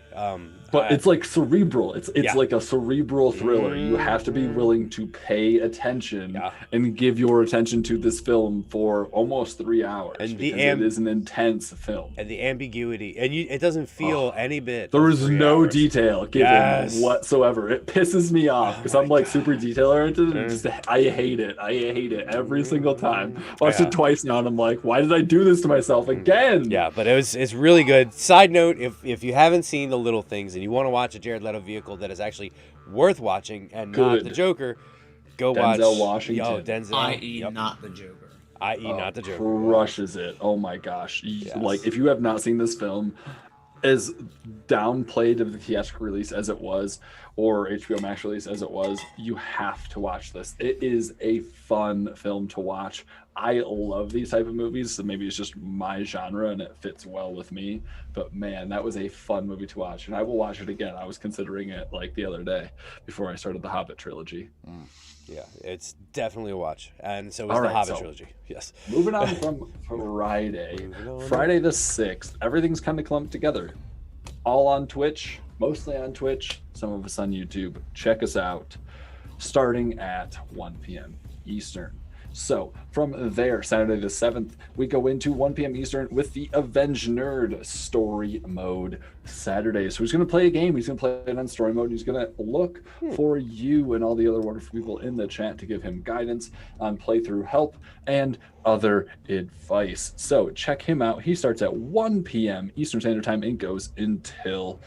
But it's like cerebral. It's Yeah. like a cerebral thriller. You have to be willing to pay attention Yeah. and give your attention to this film for almost 3 hours. And the because it is an intense film. and the ambiguity, and it doesn't feel any bit. There of is 3 no hours. detail given Yes. whatsoever. It pisses me off because Oh I'm my like God. super detail oriented. And just I hate it. I hate it every single time. Watched Yeah. it twice now, and I'm like, why did I do this to myself again? Yeah, but it's really good. Side note: if you haven't seen The Little Things and you want to watch a Jared Leto vehicle that is actually worth watching and not Good. the Joker, go Denzel watch Washington. Denzel, I.e. yep. not the Joker. i.e. not the Joker. Crushes it. Oh my gosh. Yes. Like, if you have not seen this film, as downplayed of the theatrical release as it was, or HBO Max release as it was, you have to watch this. It is a fun film to watch. I love these type of movies, so maybe it's just my genre and it fits well with me. But man, that was a fun movie to watch, and I will watch it again. I was considering it like the other day before I started the Hobbit trilogy. Yeah, it's definitely a watch, and so is All the right, Hobbit so- trilogy. Yes. Moving on from Friday. Moving on. Friday the 6th. Everything's kind of clumped together. All on Twitch, mostly on Twitch, some of us on YouTube. Check us out. Starting at 1 p.m. Eastern. So from there, Saturday the 7th, we go into 1 p.m. Eastern with the Avenge Nerd story mode Saturday. So he's going to play a game. He's going to play it on story mode. He's going to look for you and all the other wonderful people in the chat to give him guidance on playthrough help and other advice. So check him out. He starts at 1 p.m. Eastern Standard Time and goes until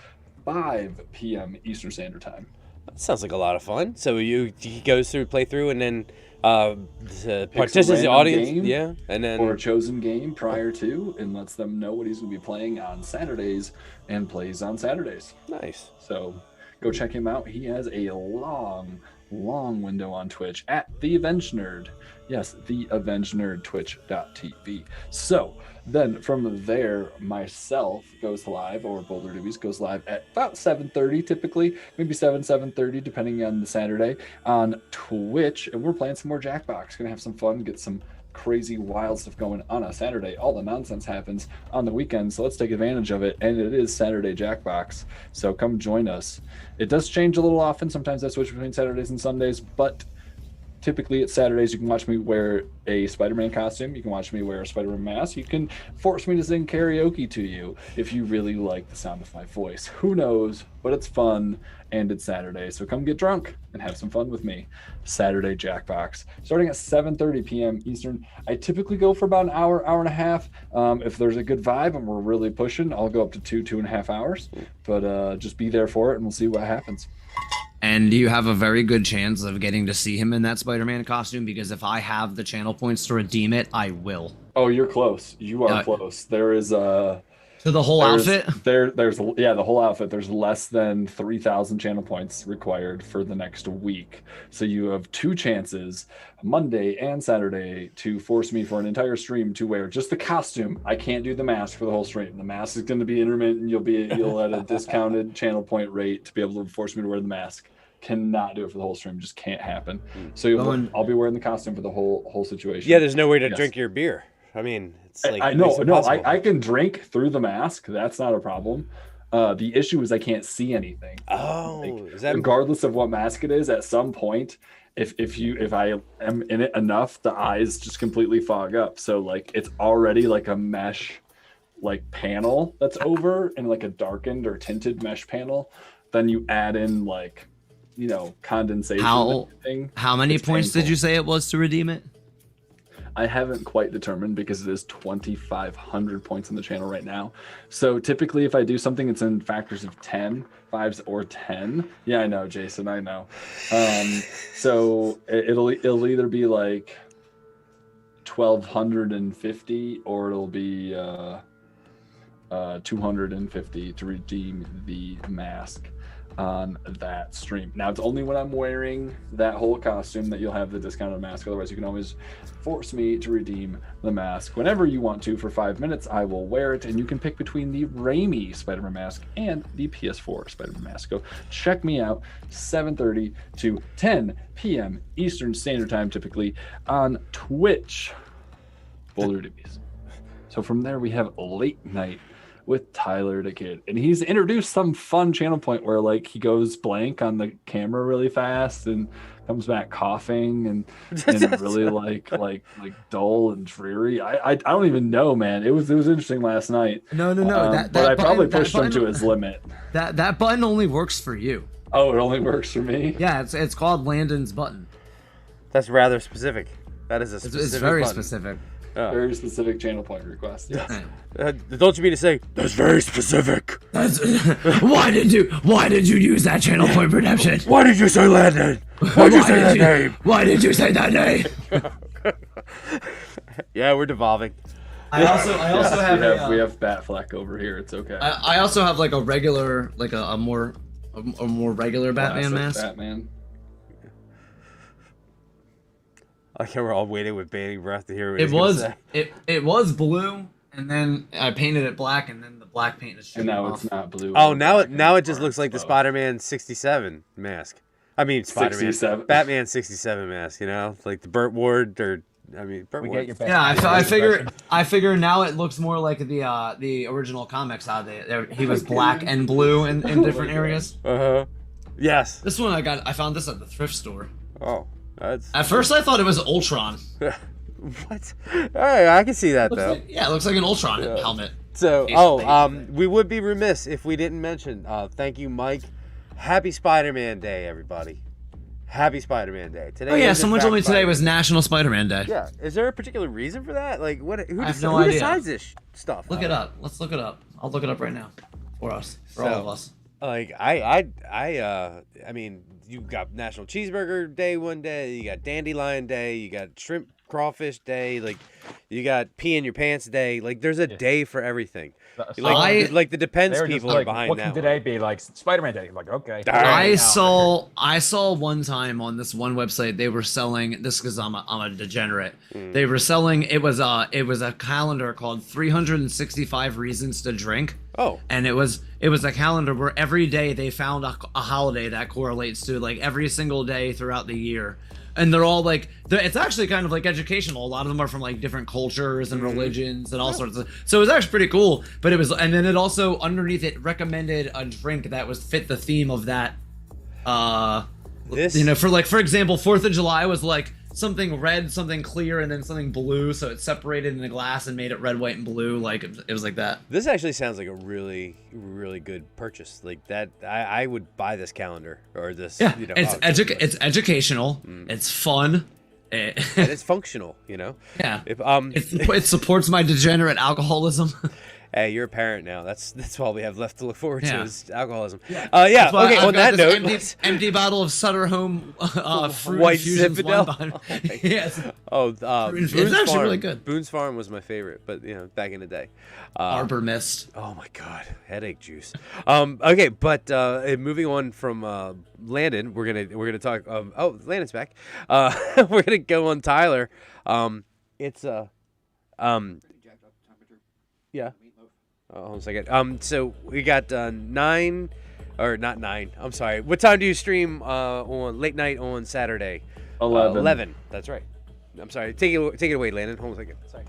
5 p.m. Eastern Standard Time. That sounds like a lot of fun. So he goes through playthrough and then participants in the audience, and then or a chosen game prior to, and lets them know what he's going to be playing on Saturdays and plays on Saturdays. Nice. So go check him out. He has a long window on Twitch at The Avenge Nerd. Yes, The Avenge Nerd, twitch.tv. So then from there, myself goes live, or Boulder Doobies goes live at about 7:30 typically, maybe 7:30 depending on the Saturday on Twitch, and we're playing some more Jackbox. Gonna have some fun, get some crazy wild stuff going on a Saturday. All the nonsense happens on the weekend, so let's take advantage of it. And it is Saturday Jackbox, so come join us. It does change a little often. Sometimes I switch between Saturdays and Sundays, but typically it's Saturdays. You can watch me wear a Spider-Man costume. You can watch me wear a Spider-Man mask. You can force me to sing karaoke to you if you really like the sound of my voice. Who knows? But it's fun, and it's Saturday. So come get drunk and have some fun with me. Saturday Jackbox. Starting at 7:30 p.m. Eastern. I typically go for about an hour and a half. If there's a good vibe and we're really pushing, I'll go up to 2.5 hours. But just be there for it, and we'll see what happens. And you have a very good chance of getting to see him in that Spider-Man costume, because if I have the channel points to redeem it, I will. Oh, you're close. You are close. There is to the whole outfit? There's the whole outfit. There's less than 3,000 channel points required for the next week. So you have 2 chances, Monday and Saturday, to force me for an entire stream to wear just the costume. I can't do the mask for the whole stream. The mask is going to be intermittent. You'll at a discounted channel point rate to be able to force me to wear the mask. Cannot do it for the whole stream. Just can't happen. So I'll be wearing the costume for the whole situation. Yeah, there's no way to drink your beer. I mean, it's like I can drink through the mask. That's not a problem. The issue is I can't see anything. Oh, is that regardless of what mask it is? At some point, if I am in it enough, the eyes just completely fog up. So like it's already like a mesh like panel that's over, and like a darkened or tinted mesh panel. Then you add in like, condensation. How many points did you say it was to redeem it? I haven't quite determined, because it is 2,500 points on the channel right now. So typically if I do something, it's in factors of 10, 5s or 10. Yeah, I know, Jason, I know. So it'll either be like 1,250 or it'll be 250 to redeem the mask on that stream. Now it's only when I'm wearing that whole costume that you'll have the discounted mask. Otherwise you can always force me to redeem the mask whenever you want to. For 5 minutes I will wear it, and you can pick between the Raimi Spider-Man mask and the PS4 Spider-Man mask. Go check me out, 7:30 to 10 p.m. Eastern Standard Time typically on Twitch. Boulder Doobies. So from there we have Late Night with Tyler the Kid, and he's introduced some fun channel point where like he goes blank on the camera really fast and comes back coughing and really like dull and dreary. I don't even know, man. It was interesting last night. No. But I probably pushed him to his limit. That button only works for you. Oh, it only works for me? Yeah, it's called Landon's button. That's rather specific. That is a specific It's very button. Specific. Oh. Very specific channel point request. Yes. Don't you mean to say that's very specific? Why did you use that channel point redemption? Why did you say Landon? Why did you say that name? Why did you say that name? Yeah, we're devolving. I also have we have Batfleck over here. It's okay. I also have like a regular, like a more regular Batman Classic mask. Batman. Okay, we're all waiting with bated breath to hear what it was blue, and then I painted it black, and then the black paint is shooting and now off. it's not blue. Oh, now it just looks like the Spider-Man 67 mask. I mean, Spider-Man, Batman 67 mask. Like the Burt Ward Burt Ward. Yeah, I figure now it looks more like the original comics. How he was black and blue in different areas. Yes. This one I found this at the thrift store. Oh. At first, I thought it was Ultron. What? All right, I can see that though. It looks like an Ultron helmet. So, we would be remiss if we didn't mention. Thank you, Mike. Happy Spider-Man Day, everybody. Happy Spider-Man Day. Today. Oh yeah, someone told me today was National Spider-Man Day. Yeah. Is there a particular reason for that? Like, what? Who I have no idea. decides this stuff? Look it up. Let's look it up. I'll look it up right now for us, for all of us. Like I mean, you got National Cheeseburger Day one day, you got Dandelion Day, you got Shrimp Crawfish Day, like you got Pee in Your Pants Day. Like there's a day for everything. Like the Depends people are behind what that. What can today be? Like Spider-Man Day? Like okay. I saw one time on this one website they were selling this because I'm a degenerate. They were selling it was a calendar called 365 Reasons to Drink. Oh. And it was a calendar where every day they found a holiday that correlates to like every single day throughout the year. And they're all like, it's actually kind of like educational. A lot of them are from like different cultures and religions and all sorts of. So it was actually pretty cool. But and then it also underneath it recommended a drink that was fit the theme of that. For example, 4th of July was like something red, something clear, and then something blue. So it separated in the glass and made it red, white, and blue. Like it was like that. This actually sounds like a really, really good purchase. Like that, I would buy this calendar or this. Yeah, it's educational. It's fun. And it's functional. Yeah. It supports my degenerate alcoholism. Hey, you're a parent now. That's all we have left to look forward to is alcoholism. Yeah. Okay. On that note, empty bottle of Sutter Home fruit White infusions Zinfandel. Yes. It's actually really good. Boone's Farm was my favorite, but back in the day. Arbor Mist. Oh my God, headache juice. Okay, but moving on from Landon, we're gonna talk. Landon's back. We're gonna go on Tyler. Yeah. Hold on a second. So we got 9, or not 9. I'm sorry. What time do you stream on late night on Saturday? 11. 11. That's right. I'm sorry. Take it away, Landon. Hold on a second. Sorry.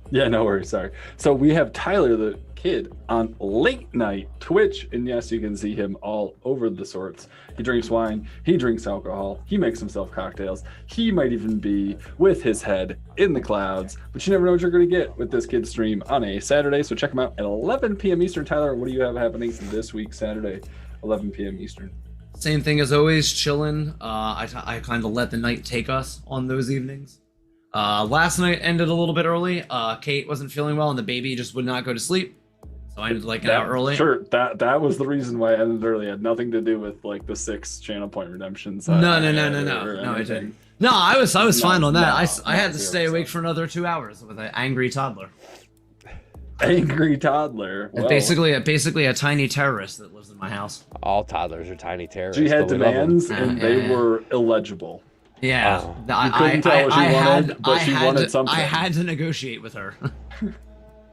Yeah, no worries. Sorry. So we have Tyler the Kid on late night Twitch, and yes, you can see him all over the sorts. He drinks wine, he drinks alcohol, he makes himself cocktails. He might even be with his head in the clouds, but you never know what you're going to get with this kid stream on a Saturday. So check him out at 11 p.m. Eastern. Tyler, what do you have happening this week, Saturday, 11 p.m. Eastern? Same thing as always, chilling. I kind of let the night take us on those evenings. Last night ended a little bit early. Kate wasn't feeling well, and the baby just would not go to sleep. So I ended like an hour early. Sure, that was the reason why I ended early. It had nothing to do with like the 6 channel point redemptions. No, I didn't. No, I was fine on that. I had to stay awake for another 2 hours with an angry toddler. Angry toddler. Well, basically a tiny terrorist that lives in my house. All toddlers are tiny terrorists. She had demands, and they were illegible. Yeah, you couldn't tell what she wanted, but she wanted something. I had to negotiate with her.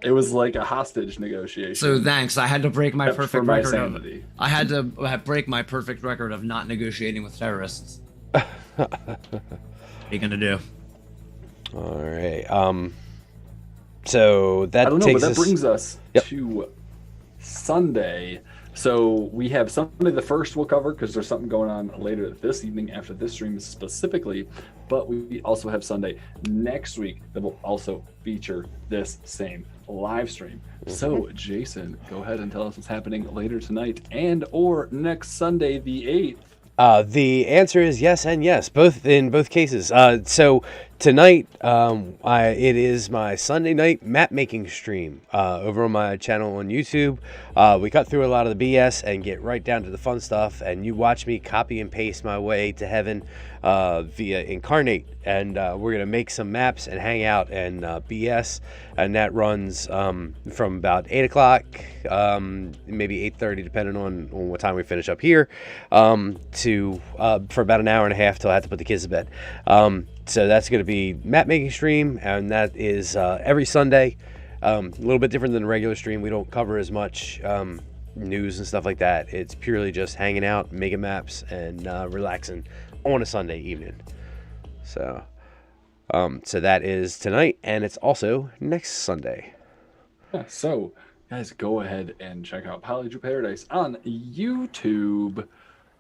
It was like a hostage negotiation. So thanks. I had to break my perfect record. Sanity. I had to break my perfect record of not negotiating with terrorists. What are you gonna do? All right. So that I don't know, takes but that us... brings us to Sunday. So we have Sunday the 1st we'll cover because there's something going on later this evening after this stream specifically. But we also have Sunday next week that will also feature this same live stream. So Jason, go ahead and tell us what's happening later tonight and or next Sunday the 8th. The answer is yes and yes, in both cases. So tonight, it is my Sunday night map making stream over on my channel on YouTube. We cut through a lot of the BS and get right down to the fun stuff, and you watch me copy and paste my way to heaven via Incarnate, and we're gonna make some maps and hang out and BS, and that runs from about 8 o'clock, maybe 8:30, depending on what time we finish up here, for about an hour and a half till I have to put the kids to bed. So that's going to be map making stream, and that is every Sunday. A little bit different than the regular stream. We don't cover as much news and stuff like that. It's purely just hanging out, making maps, and relaxing on a Sunday evening. So that is tonight, and it's also next Sunday. Yeah, so guys, go ahead and check out Polyjuice Paradise on YouTube.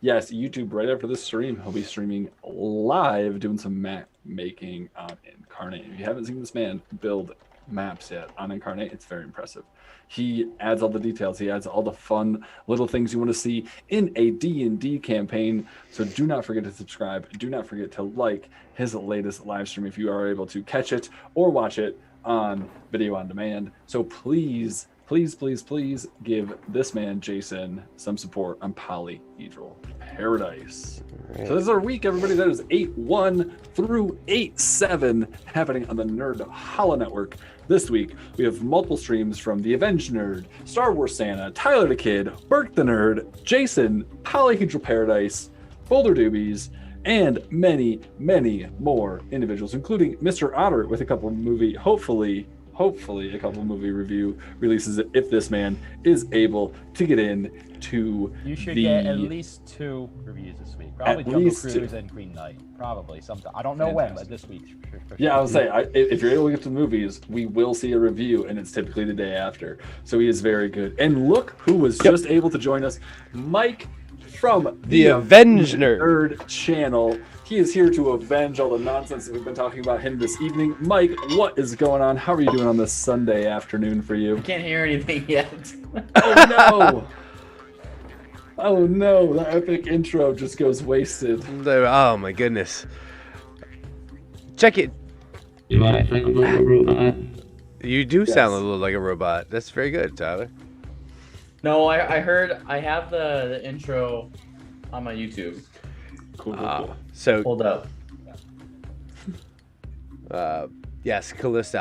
yes, YouTube right after this stream, he'll be streaming live doing some map making on Incarnate. If you haven't seen this man build maps yet on Incarnate, it's very impressive. He adds all the details. He adds all the fun little things you want to see in a D&D campaign. So do not forget to subscribe. Do not forget to like his latest live stream if you are able to catch it or watch it on video on demand. So please give this man, Jason, some support on Polyhedral Paradise. Right. So this is our week, everybody. That is 8-1 through 8-7 happening on the Nerdhalla Network. This week, we have multiple streams from The Avenged Nerd, Star Wars Santa, Tyler the Kid, Burke the Nerd, Jason, Polyhedral Paradise, Boulder Doobies, and many, many more individuals, including Mr. Otter with a couple of movie, hopefully a couple movie review releases if this man is able to get in to You should get at least 2 reviews this week. Probably Jungle Cruise and Green Knight. Probably sometime. I don't know when, but this week. For yeah, I would say if you're able to get to the movies, we will see a review, and it's typically the day after. So he is very good. And look who was just able to join us, Mike from the Avenged Nerd channel. He is here to avenge all the nonsense that we've been talking about him this evening. Mike, what is going on? How are you doing on this Sunday afternoon for you? I can't hear anything yet. Oh no! Oh no, the epic intro just goes wasted. Oh my goodness. Check it. You might sound like a robot. You do sound a little like a robot. That's very good, Tyler. No, I heard I have the intro on my YouTube. Cool. So Hold up. Yes, Callisto.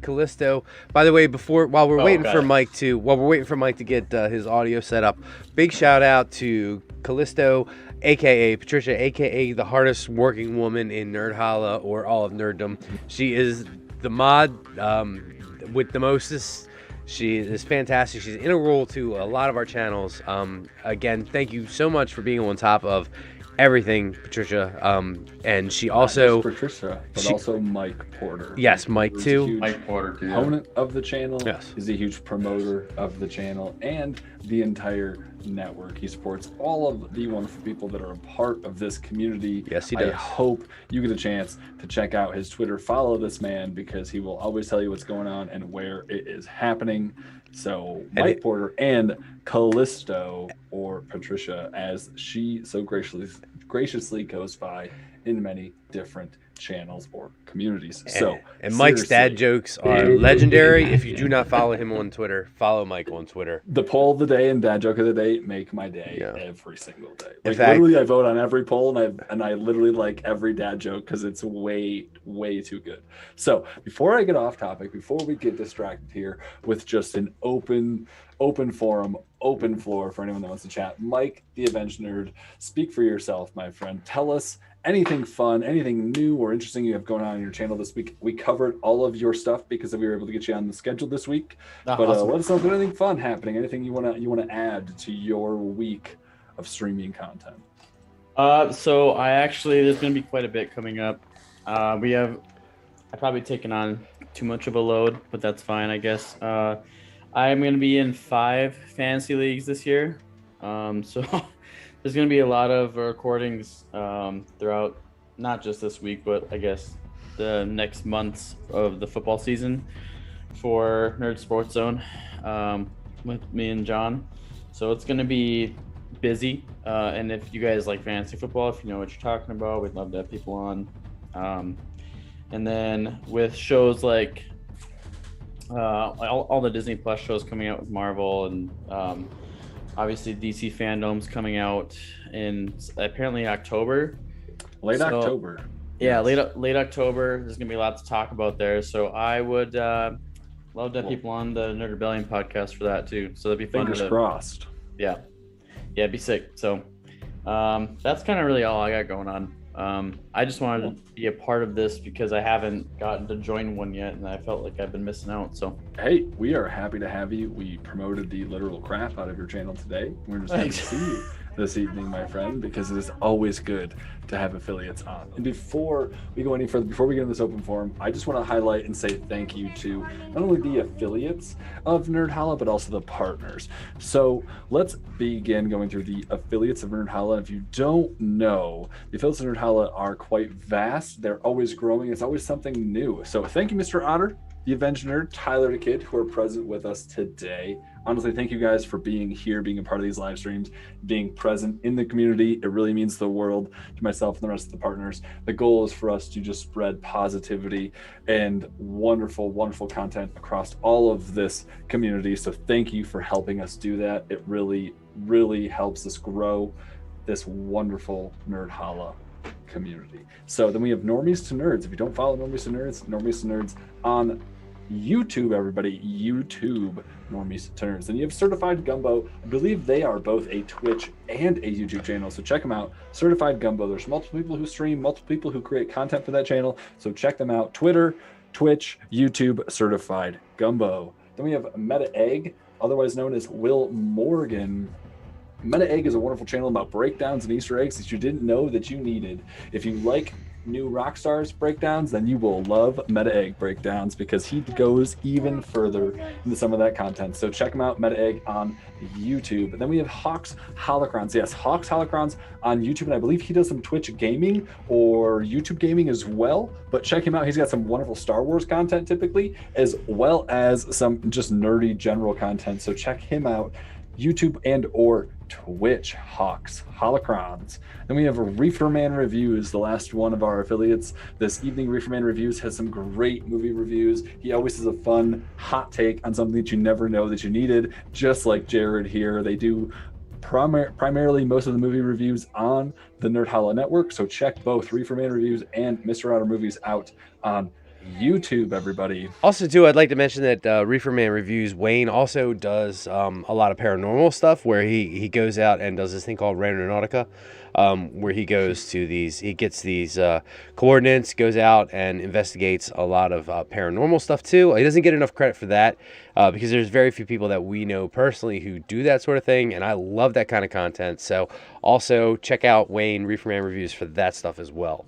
Callisto. By the way, while we're waiting for Mike to get his audio set up, big shout out to Callisto, aka Patricia, aka the hardest working woman in Nerdhalla or all of nerddom. She is the mod with the mostest. She is fantastic. She's integral to a lot of our channels. Again, thank you so much for being on top of everything, Patricia. And she also not just Patricia, but also Mike Porter. Yes, Mike too. Mike Porter too. Opponent of the channel. Yes. He's a huge promoter of the channel and the entire network. He supports all of the wonderful people that are a part of this community. Yes, he does. I hope you get a chance to check out his Twitter. Follow this man because he will always tell you what's going on and where it is happening. So Mike Porter and Callisto, or Patricia, as she so graciously goes by in many different channels or communities. And Mike's dad jokes are legendary. If you do not follow him on Twitter, follow Mike on Twitter. The poll of the day and dad joke of the day make my day every single day. In Like fact, literally, I vote on every poll and I literally like every dad joke because it's way too good. So before I get off topic, before we get distracted here with just an open forum, open floor for anyone that wants to chat, Mike, the Avenged Nerd, speak for yourself, my friend. Tell us anything fun, anything new or interesting you have going on your channel this week. We covered all of your stuff because we were able to get you on the schedule this week. But awesome. Let us know if there's anything fun happening, anything you want to add to your week of streaming content. So there's going to be quite a bit coming up. I've probably taken on too much of a load, but that's fine, I guess. I'm going to be in 5 fantasy leagues this year. So there's going to be a lot of recordings throughout, not just this week, but I guess the next months of the football season for Nerd Sports Zone with me and John. So it's going to be busy. And if you guys like fantasy football, if you know what you're talking about, we'd love to have people on. And then with shows like all the Disney Plus shows coming out with Marvel and obviously DC Fandom's coming out in apparently October. October. Yeah, late October. There's gonna be a lot to talk about there. So I would love to have people on the Nerd Rebellion podcast for that too. So that'd be fun. Fingers crossed. Yeah, it'd be sick. So that's kind of really all I got going on. I just wanted to be a part of this because I haven't gotten to join one yet, and I felt like I've been missing out. So hey, we are happy to have you. We promoted the literal crap out of your channel today. We're just happy to see you. this evening, my friend, because it is always good to have affiliates on. And before we go any further, before we get in this open forum, I just want to highlight and say thank you to not only the affiliates of Nerdhalla, but also the partners. So let's begin going through the affiliates of Nerdhalla. If you don't know, the affiliates of Nerdhalla are quite vast. They're always growing. It's always something new. So thank you, Mr. Otter, the Avenged Nerd, Tyler the Kid, who are present with us today. Honestly, thank you guys for being here, being a part of these live streams, being present in the community. It really means the world to myself and the rest of the partners. The goal is for us to just spread positivity and wonderful, wonderful content across all of this community. So thank you for helping us do that. It really, really helps us grow this wonderful Nerdhalla community. So then we have Normies to Nerds. If you don't follow Normies to Nerds on YouTube, everybody, YouTube Normies to Nerds. Then you have Certified Gumbo. I believe they are both a Twitch and a YouTube channel, so check them out. Certified Gumbo. There's multiple people who stream, multiple people who create content for that channel, so check them out. Twitter, Twitch, YouTube, Certified Gumbo. Then we have Meta Egg, otherwise known as Will Morgan. Meta Egg is a wonderful channel about breakdowns and Easter eggs that you didn't know that you needed. If you like new Rockstars breakdowns, then you will love Meta Egg breakdowns because he goes even further into some of that content. So check him out, Meta Egg on YouTube. And then we have Hawks Holocrons. Yes, Hawks Holocrons on YouTube, and I believe he does some Twitch gaming or YouTube gaming as well. But check him out. He's got some wonderful Star Wars content typically, as well as some just nerdy general content. So check him out, YouTube and or Twitch, Hawks Holocrons. Then we have Reefer Man Reviews, the last one of our affiliates this evening. Reefer Man Reviews has some great movie reviews. He always has a fun hot take on something that you never know that you needed, just like Jared here. They do primarily most of the movie reviews on the Nerdhalla Network, so check both Reefer Man Reviews and Mr. Otter Movies out on YouTube, everybody. Also, too, I'd like to mention that Reefer Man Reviews, Wayne also does a lot of paranormal stuff where he goes out and does this thing called Randonautica, where he goes to he gets these coordinates, goes out and investigates a lot of paranormal stuff, too. He doesn't get enough credit for that because there's very few people that we know personally who do that sort of thing, and I love that kind of content. So also check out Wayne Reefer Man Reviews for that stuff as well.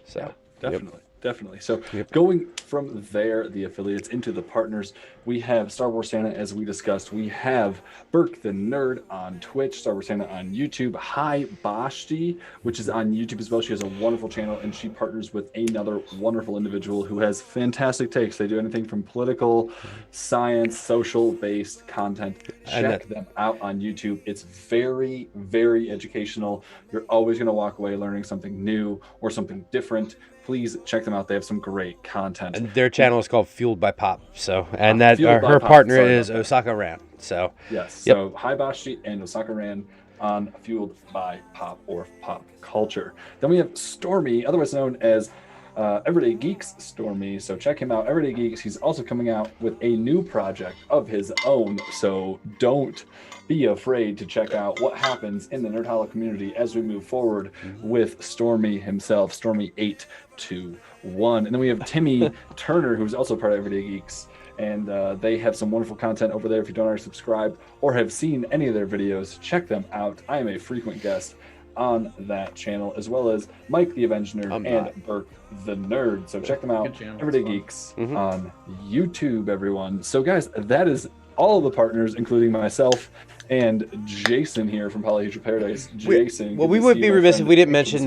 So yeah, definitely. Yep. Definitely. So going from there, the affiliates, into the partners, we have Star Wars Santa, as we discussed. We have Burke the Nerd on Twitch, Star Wars Santa on YouTube. Hi Bashti, which is on YouTube as well. She has a wonderful channel, and she partners with another wonderful individual who has fantastic takes. They do anything from political, science, social-based content. Check them out on YouTube. It's very, very educational. You're always going to walk away learning something new or something different. Please check them out. They have some great content. And their channel is called Fueled by Pop. So, and that her partner is Osaka Ran. So, yes. Yep. So, Hibashi and Osaka Ran on Fueled by Pop or Pop Culture. Then we have Stormy, otherwise known as Everyday Geeks Stormy. So check him out, Everyday Geeks. He's also coming out with a new project of his own. So don't be afraid to check out what happens in the Nerdhalla community as we move forward with Stormy himself, Stormy 821. And then we have Timmy Turner, who's also part of Everyday Geeks. And they have some wonderful content over there. If you don't already subscribe or have seen any of their videos, check them out. I am a frequent guest on that channel, as well as Mike the Avenged Nerd and Burke the Nerd. So check them out, Everyday Geeks on YouTube, everyone. So guys, that is all of the partners, including myself and Jason here from Polyhedral Paradise. Jason, we would be remiss if we didn't mention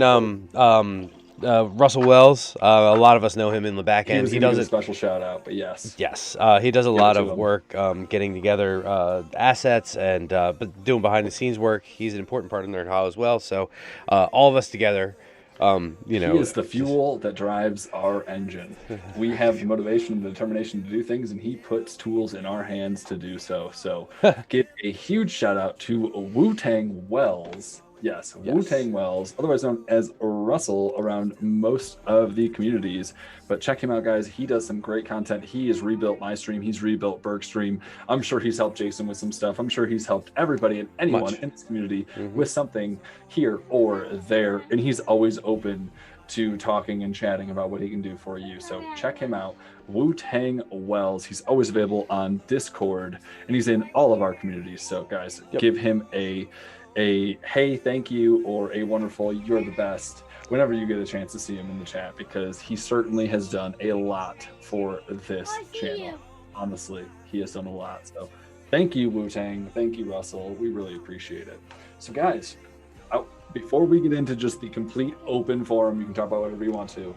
Russell Wells. A lot of us know him in the back end. He does a special shout out, but yes, he does a lot of work getting together assets and but doing behind the scenes work. He's an important part of Nerdhalla as well. So all of us together, he is the fuel that drives our engine. We have the motivation and the determination to do things, and he puts tools in our hands to do so. So give a huge shout out to Wu-Tang Wells. Yes, Wu-Tang Wells, otherwise known as Russell around most of the communities. But check him out, guys. He does some great content. He has rebuilt my stream. He's rebuilt Berg's stream. I'm sure he's helped Jason with some stuff. I'm sure he's helped everybody and anyone in this community with something here or there. And he's always open to talking and chatting about what he can do for you. So check him out, Wu-Tang Wells. He's always available on Discord, and he's in all of our communities. So guys, give him a a hey, thank you, or a wonderful, you're the best, whenever you get a chance to see him in the chat, because he certainly has done a lot for this channel. Honestly, he has done a lot. So thank you, Wu-Tang. Thank you, Russell. We really appreciate it. So guys, before we get into just the complete open forum, you can talk about whatever you want to.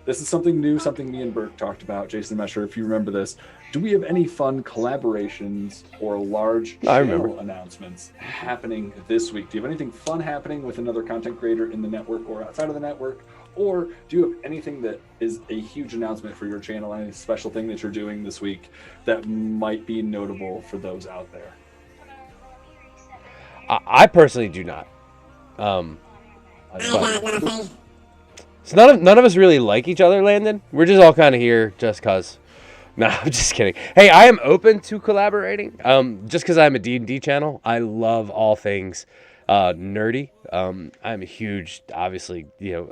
This is something new, something me and Burke talked about. Jason, I'm not sure if you remember this. Do we have any fun collaborations or large channel announcements happening this week? Do you have anything fun happening with another content creator in the network or outside of the network? Or do you have anything that is a huge announcement for your channel, any special thing that you're doing this week that might be notable for those out there? I personally do not. So none of us really like each other, Landon. We're just all kind of here just cause. No, I'm just kidding. Hey, I am open to collaborating. Just because I'm a D&D channel, I love all things nerdy. I'm a huge, obviously, D&D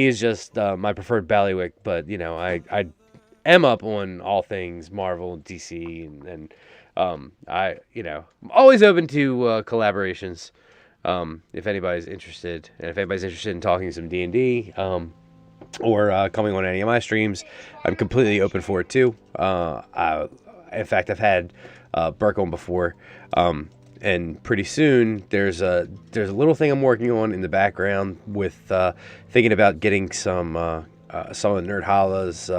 is just my preferred ballywick. But I am up on all things Marvel and DC, and I'm always open to collaborations. If anybody's interested, and if anybody's interested in talking some D&D, or coming on any of my streams, I'm completely open for it too. In fact, I've had Burke on before, and pretty soon there's a little thing I'm working on in the background with thinking about getting some of Nerdhalla's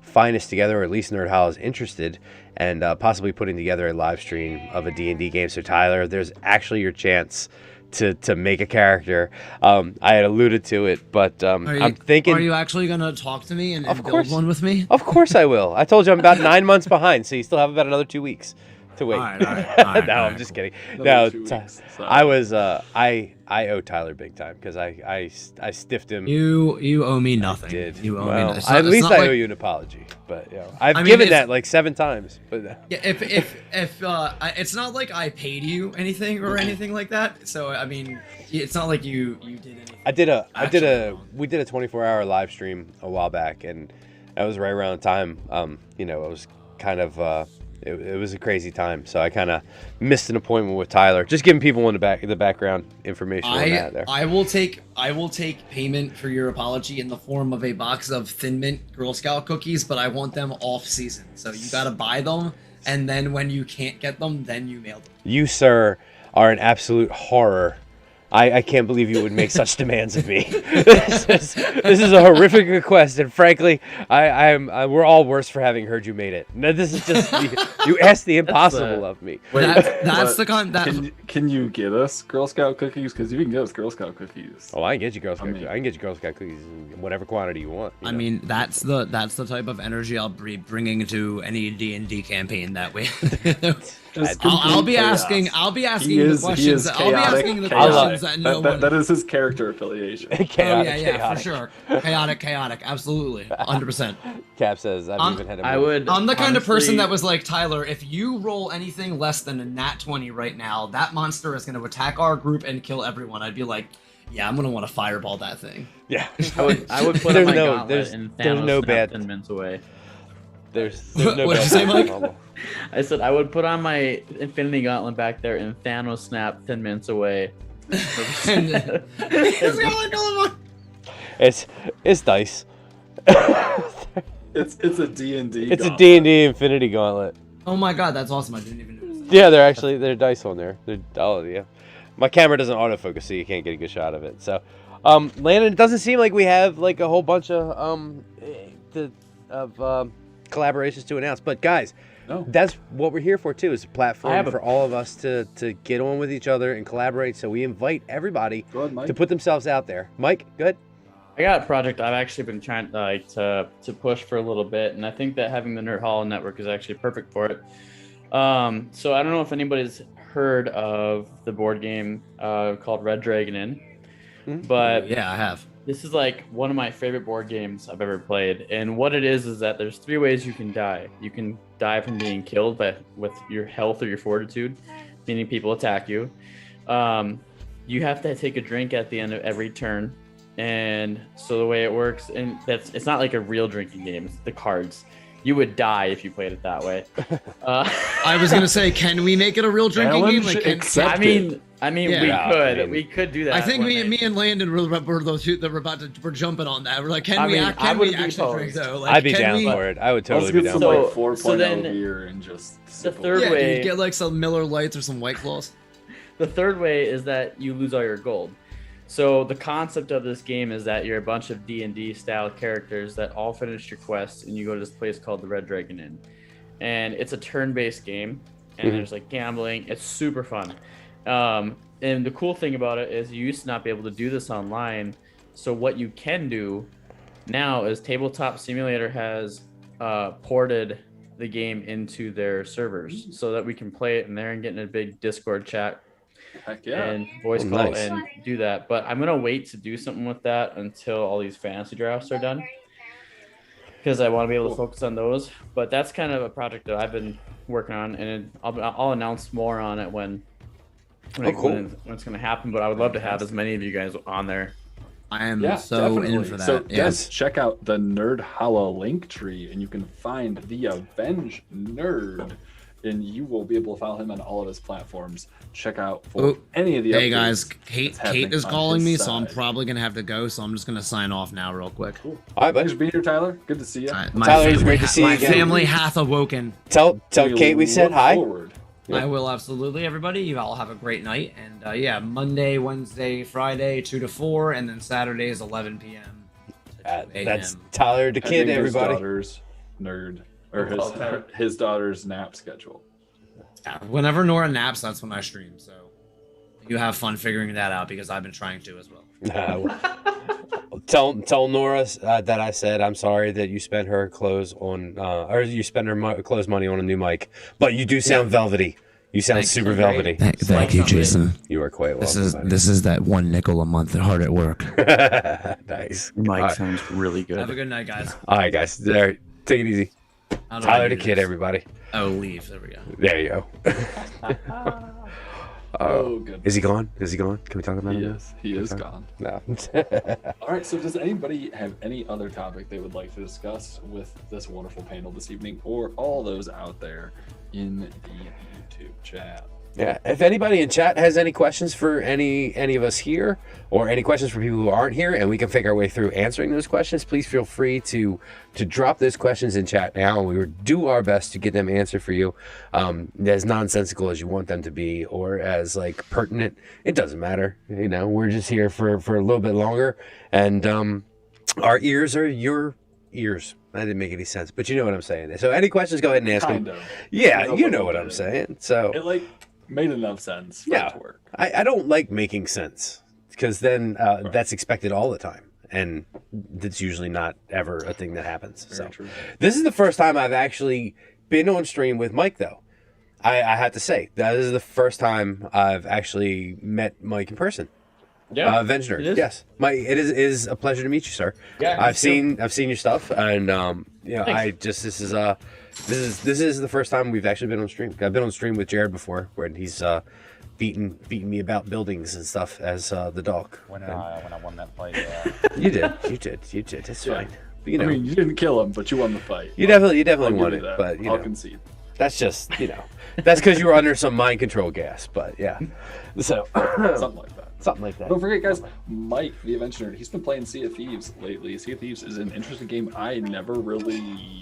finest together, or at least Nerdhalla's interested, and possibly putting together a live stream of a D&D game. So Tyler, there's actually your chance to make a character. I had alluded to it, but I'm thinking... Are you actually going to talk to me and build one with me? Of course I will. I told you I'm about 9 months behind, so you still have about another 2 weeks to wait. All right, No, I'm just kidding. Another No, 2 weeks. I was I owe Tyler big time because I stiffed him. You owe me nothing. I did. You owe well, me nothing. At least I owe you an apology. But I've given that like 7 times. But yeah, if it's not like I paid you anything or anything like that. So I mean, it's not like you did anything. We did a 24-hour live stream a while back, and that was right around the time. It was kind of. It was a crazy time, so I kind of missed an appointment with Tyler. Just giving people in the background information on that. There, I will take payment for your apology in the form of a box of Thin Mint Girl Scout cookies, but I want them off season. So you gotta buy them, and then when you can't get them, then you mail them. You, sir, are an absolute horror. I can't believe you would make such demands of me. This is a horrific request, and frankly, we're all worse for having heard you made it. No, this is just you asked the impossible of me. That's the kind. Can you get us Girl Scout cookies? Because you can get us Girl Scout cookies. Oh, I can get you Girl Scout. I can get you Girl Scout cookies in whatever quantity you want. I mean, that's the type of energy I'll be bringing to any D&D campaign that way. I'll be asking the questions. I'll be asking the questions that no one. That is his character affiliation. Chaotic, for sure. Chaotic, absolutely, 100%. Cap says I'm the kind of person that was like, Tyler, if you roll anything less than a nat 20 right now, that monster is going to attack our group and kill everyone. I'd be like, yeah, I'm gonna want to fireball that thing. Yeah, I would put on my gauntlet and Thanos no bad 10 minutes away. There's no What'd you say, Mike? I said I would put on my Infinity Gauntlet back there and Thanos snap 10 minutes away. It's dice. It's a D&D. It's a D&D Infinity Gauntlet. Oh my god, that's awesome! I didn't even notice that. Yeah, they're dice on there. Yeah. My camera doesn't autofocus, so you can't get a good shot of it. So, Landon, it doesn't seem like we have like a whole bunch of collaborations to announce. But guys, that's what we're here for too. Is a platform for all of us to get on with each other and collaborate. So we invite everybody to put themselves out there. Mike, go ahead. I got a project I've actually been trying to push for a little bit, and I think that having the Nerdhalla network is actually perfect for it. So I don't know if anybody's heard of the board game called Red Dragon Inn, but yeah, I have. This is like one of my favorite board games I've ever played, and what it is that there's 3 ways you can die. You can die from being killed with your health or your fortitude, meaning people attack you. You have to take a drink at the end of every turn, and so the way it works, and it's not like a real drinking game. It's the cards. You would die if you played it that way. I was gonna say, can we make it a real drinking game? Like, I mean, Yeah. we could do that. I think me and Landon were those two that were jumping on that. We're like, can we wouldn't be actually drink opposed. though? Like, I'd be down for it. I would totally be down So- for it. 4.0 so then beer and just The third Yeah, way, dude, get like some Miller Lights or some White Claws. the third way is that you lose all your gold. So the concept of this game is that you're a bunch of D&D style characters that all finish your quests, and you go to this place called the Red Dragon Inn. And it's a turn-based game, and there's like gambling. It's super fun. And the cool thing about it is you used to not be able to do this online. So what you can do now is Tabletop Simulator has ported the game into their servers so that we can play it in there and get in a big Discord chat. Heck yeah. And voice call and do that. But I'm gonna wait to do something with that until all these fantasy drafts are done, because I want to be able to focus on those. But that's kind of a project that I've been working on, and I'll announce more on it when it's gonna happen. But I would love to have as many of you guys on there. I am so in for that. So guys, check out the Nerdhalla link tree, and you can find the Avenge Nerd, and you will be able to follow him on all of his platforms. Check out for any of the. Hey guys, Kate is calling me, so I'm probably gonna have to go. So I'm just gonna sign off now, real quick. Cool. All right, thanks for being here, Tyler. Good to see you. Tyler, it's great to see you again. My family hath awoken. Tell Kate we said hi. I will absolutely, everybody. You all have a great night, and Monday, Wednesday, Friday, 2 to 4, and then Saturday is 11 p.m. That's Tyler the Kid, everybody. His daughter's his daughter's nap schedule. Yeah, whenever Nora naps, that's when I stream. So you have fun figuring that out, because I've been trying to as well. Tell Nora that I said I'm sorry that you spent her clothes on, or you spent her clothes money on a new mic. But you do sound velvety. You sound super velvety. Thank you, Jason. You are quite welcome. This is that $1 a month hard at work. Nice. Mike sounds really good. Have a good night, guys. All right, guys. There, take it easy. Tyler the Kid, everybody. Oh, leave. There we go. There you go. Oh, good. Is he gone? Is he gone? Can we talk about him? He is gone. No. All right. So, does anybody have any other topic they would like to discuss with this wonderful panel this evening, or all those out there in the YouTube chat? Yeah. If anybody in chat has any questions for any of us here, or any questions for people who aren't here, and we can figure our way through answering those questions, please feel free to drop those questions in chat now, and we will do our best to get them answered for you, as nonsensical as you want them to be, or as like pertinent. It doesn't matter. You know, we're just here for a little bit longer, and our ears are your ears. That didn't make any sense, but you know what I'm saying. So any questions, go ahead and ask them. Yeah, you know what I'm saying. So it made enough sense for it to work. I don't like making sense, because then that's expected all the time, and that's usually not ever a thing that happens. Very true. This is the first time I've actually been on stream with Mike, though. I have to say, that is the first time I've actually met Mike in person. Yeah, Avenge Nerd. Yes, Mike. It is a pleasure to meet you, sir. Yeah, I've seen your stuff, and Thanks. this is the first time we've actually been on stream. I've been on stream with Jared before, when he's beating me about buildings and stuff as the dog. When I won that fight, You did. That's fine. But, you know, I mean, you didn't kill him, but you won the fight. You definitely I'll won give it, you that. but I'll concede. That's just that's because you were under some mind control gas. But yeah, so something like that. Don't forget, guys, Mike, the Avenge Nerd, he's been playing Sea of Thieves lately. Sea of Thieves is an interesting game I never really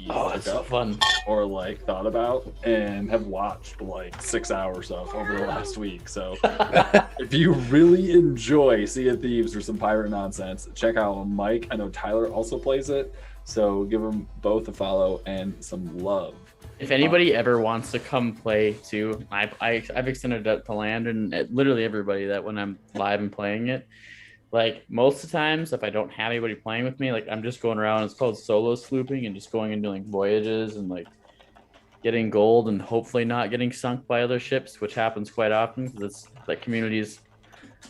it's so fun. or thought about, and have watched 6 hours of over the last week. So if you really enjoy Sea of Thieves or some pirate nonsense, check out Mike. I know Tyler also plays it, so give them both a follow and some love. If anybody ever wants to come play too, I've extended it to land and literally everybody that when I'm live and playing it, most of the times if I don't have anybody playing with me, I'm just going around. It's called solo slooping, and just going and doing voyages and getting gold and hopefully not getting sunk by other ships, which happens quite often because that community is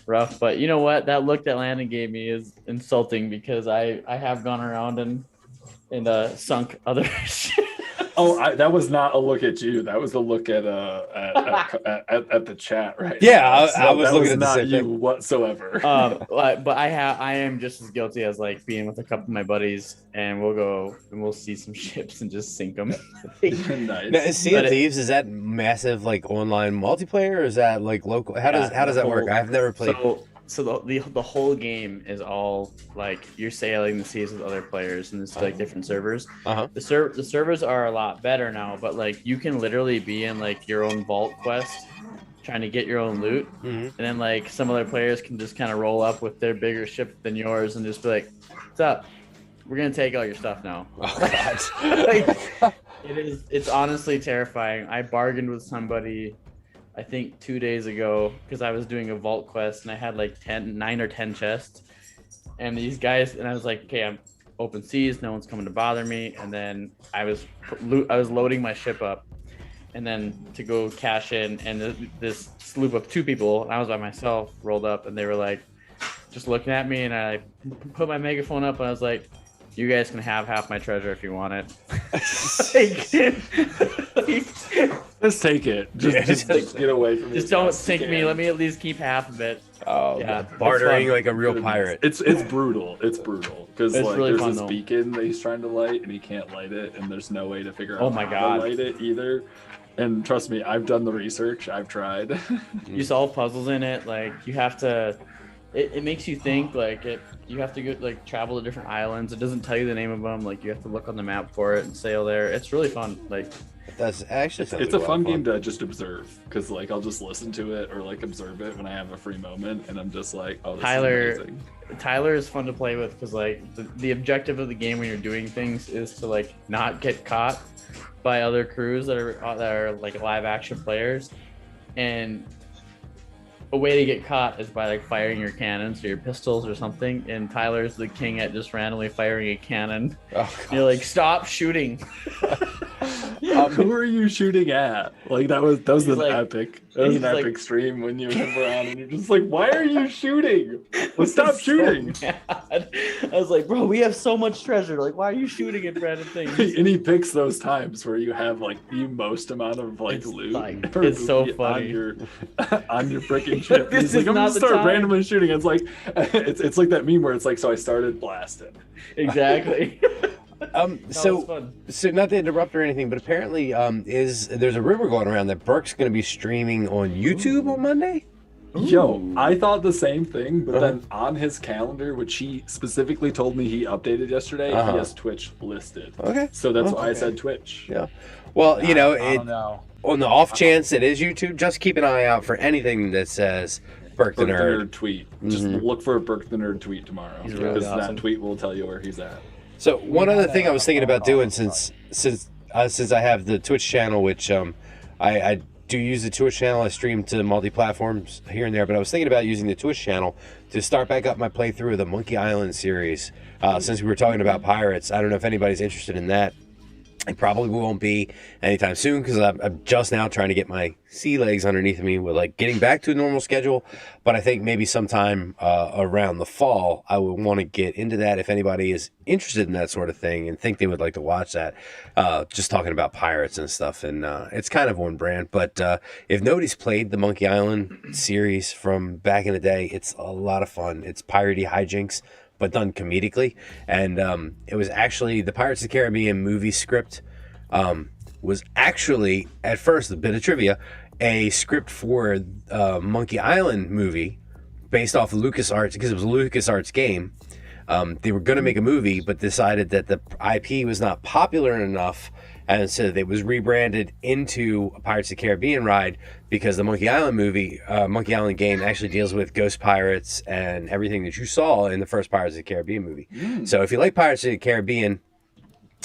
rough. But you know what? That look that Landon gave me is insulting, because I have gone around and sunk other ships. That was not a look at you. That was a look at the chat, right? Yeah, So I was looking at the not same you thing. whatsoever. But I am just as guilty as like being with a couple of my buddies, and we'll go and we'll see some ships and just sink them. Nice. Now, is Sea of Thieves, is that massive like online multiplayer, or is that like local? How does that work? I've never played. So the whole game is all like you're sailing the seas with other players, and it's like different servers. The servers are a lot better now, but like you can literally be in like your own vault quest, trying to get your own loot, and then like some other players can just kind of roll up with their bigger ship than yours and just be like, "What's up? We're gonna take all your stuff now." Oh, God. It's honestly terrifying. I bargained with somebody, I think 2 days ago, because I was doing a vault quest and I had like 9 or 10 chests, and these guys, and I was like, okay, I'm open seas, no one's coming to bother me. And then I was loading my ship up, and then to go cash in, and this sloop of 2 people, and I was by myself, rolled up, and they were like just looking at me, and I put my megaphone up and I was like, you guys can have half my treasure if you want it. Just take it. Just get away from it. Just don't sink me. Let me at least keep half of it. Oh, yeah, bartering like a real pirate. It's brutal. It's brutal because like really there's this beacon that he's trying to light and he can't light it, and there's no way to figure out how to light it either. And trust me, I've done the research. I've tried. You solve puzzles in it. Like you have to. It makes you think. Like you have to go like travel to different islands. It doesn't tell you the name of them. Like you have to look on the map for it and sail there. It's really fun. Like that's actually it's a fun game to just observe, because like I'll just listen to it or like observe it when I have a free moment, and I'm just like, oh, this is amazing. Tyler is fun to play with because like the objective of the game when you're doing things is to like not get caught by other crews that are like live action players, and a way to get caught is by like firing your cannons or your pistols or something. And Tyler's the king at just randomly firing a cannon. You're like, stop shooting. Who are you shooting at? Like that was an like, epic. That was an epic stream when you went around and you're just like, why are you shooting? Well, stop shooting. So I was like, bro, we have so much treasure. Like, why are you shooting at random things? And he picks those times where you have like the most amount of like loot. It's so funny on your freaking ship. He's like, I'm gonna start randomly shooting. It's like it's like that meme where it's like, so I started blasting. Exactly. So not to interrupt or anything, but apparently there's a rumor going around that Burke's going to be streaming on YouTube on Monday. Yo, I thought the same thing, but then on his calendar, which he specifically told me he updated yesterday, he has Twitch listed. Okay. So that's why I said Twitch. Yeah. Well, I don't know. On the off chance it is YouTube, just keep an eye out for anything that says Burke the Nerd tweet. Just look for a Burke the Nerd tweet tomorrow, because that tweet will tell you where he's at. So one other thing I was thinking about doing, since I have the Twitch channel, which I do use the Twitch channel. I stream to multi-platforms here and there, but I was thinking about using the Twitch channel to start back up my playthrough of the Monkey Island series. Since we were talking about pirates, I don't know if anybody's interested in that. I probably won't be anytime soon, because I'm just now trying to get my sea legs underneath me with like getting back to a normal schedule. But I think maybe sometime around the fall, I would want to get into that if anybody is interested in that sort of thing and think they would like to watch that. Just talking about pirates and stuff. And it's kind of one brand. But if nobody's played the Monkey Island series from back in the day, it's a lot of fun. It's piratey hijinks, but done comedically. And it was actually the Pirates of the Caribbean movie script was actually, at first, a bit of trivia, a script for Monkey Island movie based off of LucasArts, because it was a LucasArts game. They were going to make a movie, but decided that the IP was not popular enough, and so it was rebranded into a Pirates of the Caribbean ride, because the Monkey Island movie, Monkey Island game, actually deals with ghost pirates and everything that you saw in the first Pirates of the Caribbean movie. So if you like Pirates of the Caribbean,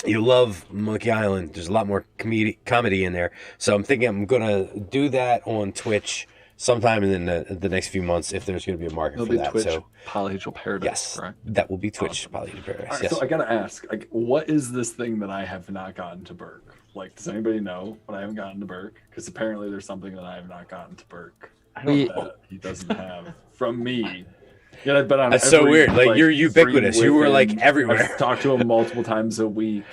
you love Monkey Island. There's a lot more comedy in there. So I'm thinking I'm going to do that on Twitch sometime in the next few months, if there's going to be a market for that. Twitch, so Polyhedral Paradise. Yes, correct? That will be Twitch Polyhedral Paradise. Right, yes. So I got to ask, like, what is this thing that I have not gotten to Burke? Like, does anybody know what I haven't gotten to Burke? Because apparently there's something that I have not gotten to Burke that he doesn't have from me. Yeah, but that's so weird. Like, you're ubiquitous. You were like everywhere. I've talked to him multiple times a week.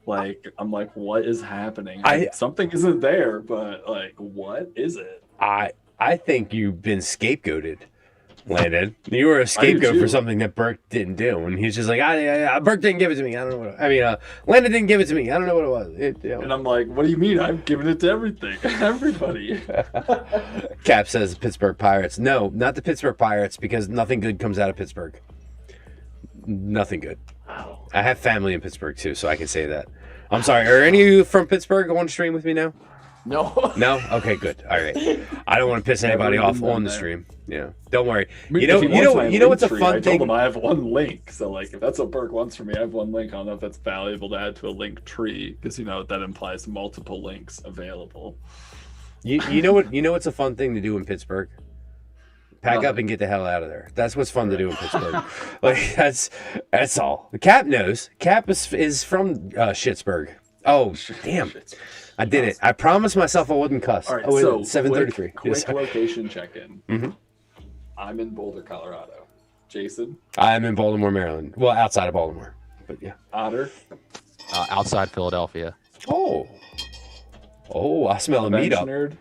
Like, I'm like, what is happening? I- Something isn't there, but like, what is it? I think you've been scapegoated, Landon. You were a scapegoat for something that Burke didn't do, and he's just like, Burke didn't give it to me. I don't know what. Landon didn't give it to me. I don't know what it was. And I'm like, what do you mean? I've given it to everything, everybody. Cap says Pittsburgh Pirates. No, not the Pittsburgh Pirates, because nothing good comes out of Pittsburgh. Nothing good. I have family in Pittsburgh too, so I can say that. I'm sorry. Are any of you from Pittsburgh on stream with me now? No. No? Okay, good. All right. I don't want to piss anybody off on the stream. Yeah. Don't worry. I mean, You know what's a fun I told thing? him I have one link, so like if that's what Burke wants from me, I have one link. I don't know if that's valuable to add to a link tree because that implies multiple links available. You know what's a fun thing to do in Pittsburgh? Pack up and get the hell out of there. That's what's fun to do in Pittsburgh. Like that's all. Cap knows. Cap is from Schittsburg. Oh damn! I did it. I promised myself I wouldn't cuss. All right, so 7:33. Quick location check-in. Mm-hmm. I'm in Boulder, Colorado. Jason? I'm in Baltimore, Maryland. Well, outside of Baltimore, but yeah. Otter? Outside Philadelphia. Oh, I smell a Bench meetup. Nerd?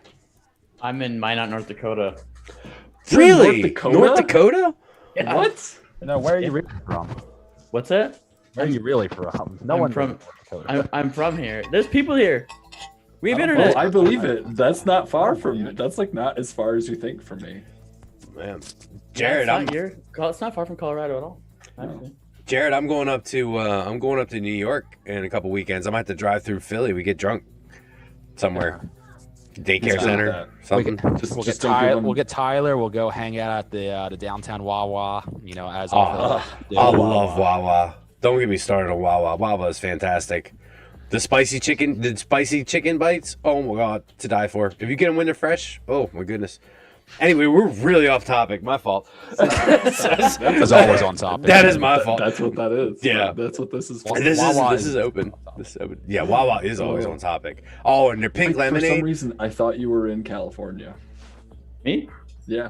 I'm in Minot, North Dakota. Really? North Dakota? North Dakota? Yeah. What? No, where are you really from? What's that? Where are you really from? No I'm one from- North Dakota. I'm from here. There's people here. We have Oh, internet. I believe it. That's not far from me. That's like not as far as you think from me. Man, Yeah, Jared, it's not far from Colorado at all. Actually. Jared, I'm going up to New York in a couple weekends. I might have to drive through Philly. We get drunk somewhere, daycare Let's do center, that. something. We'll Just get don't give them- We'll get Tyler. We'll go hang out at the downtown Wawa. As Oh, all I love Wawa. Don't get me started on Wawa. Wawa is fantastic. The spicy chicken bites. Oh my god, to die for. If you get them when they're fresh, oh my goodness. Anyway, we're really off topic. My fault. As always on topic. That is my fault. That's what that is. Yeah. That's what this is. This Wawa is open. This is open. Yeah, Wawa is always on topic. Oh, and their pink For some lemonade. reason, I thought you were in California. Me? Yeah.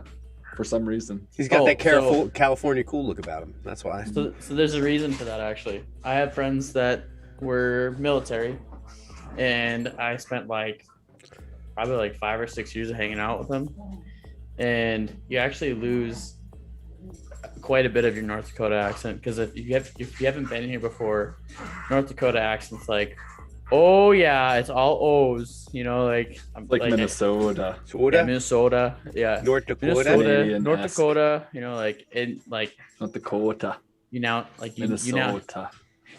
For some reason. He's got Oh, that so- California cool look about him. That's why. So there's a reason for that actually. I have friends that were military, and I spent probably 5 or 6 years of hanging out with them, and you actually lose quite a bit of your North Dakota accent because if you haven't been here before, North Dakota accent's like, oh yeah, it's all O's, Like Minnesota. Yeah, Minnesota, yeah, North Dakota. Minnesota, North Canadian-esque. Dakota, Not Dakota. you now Minnesota.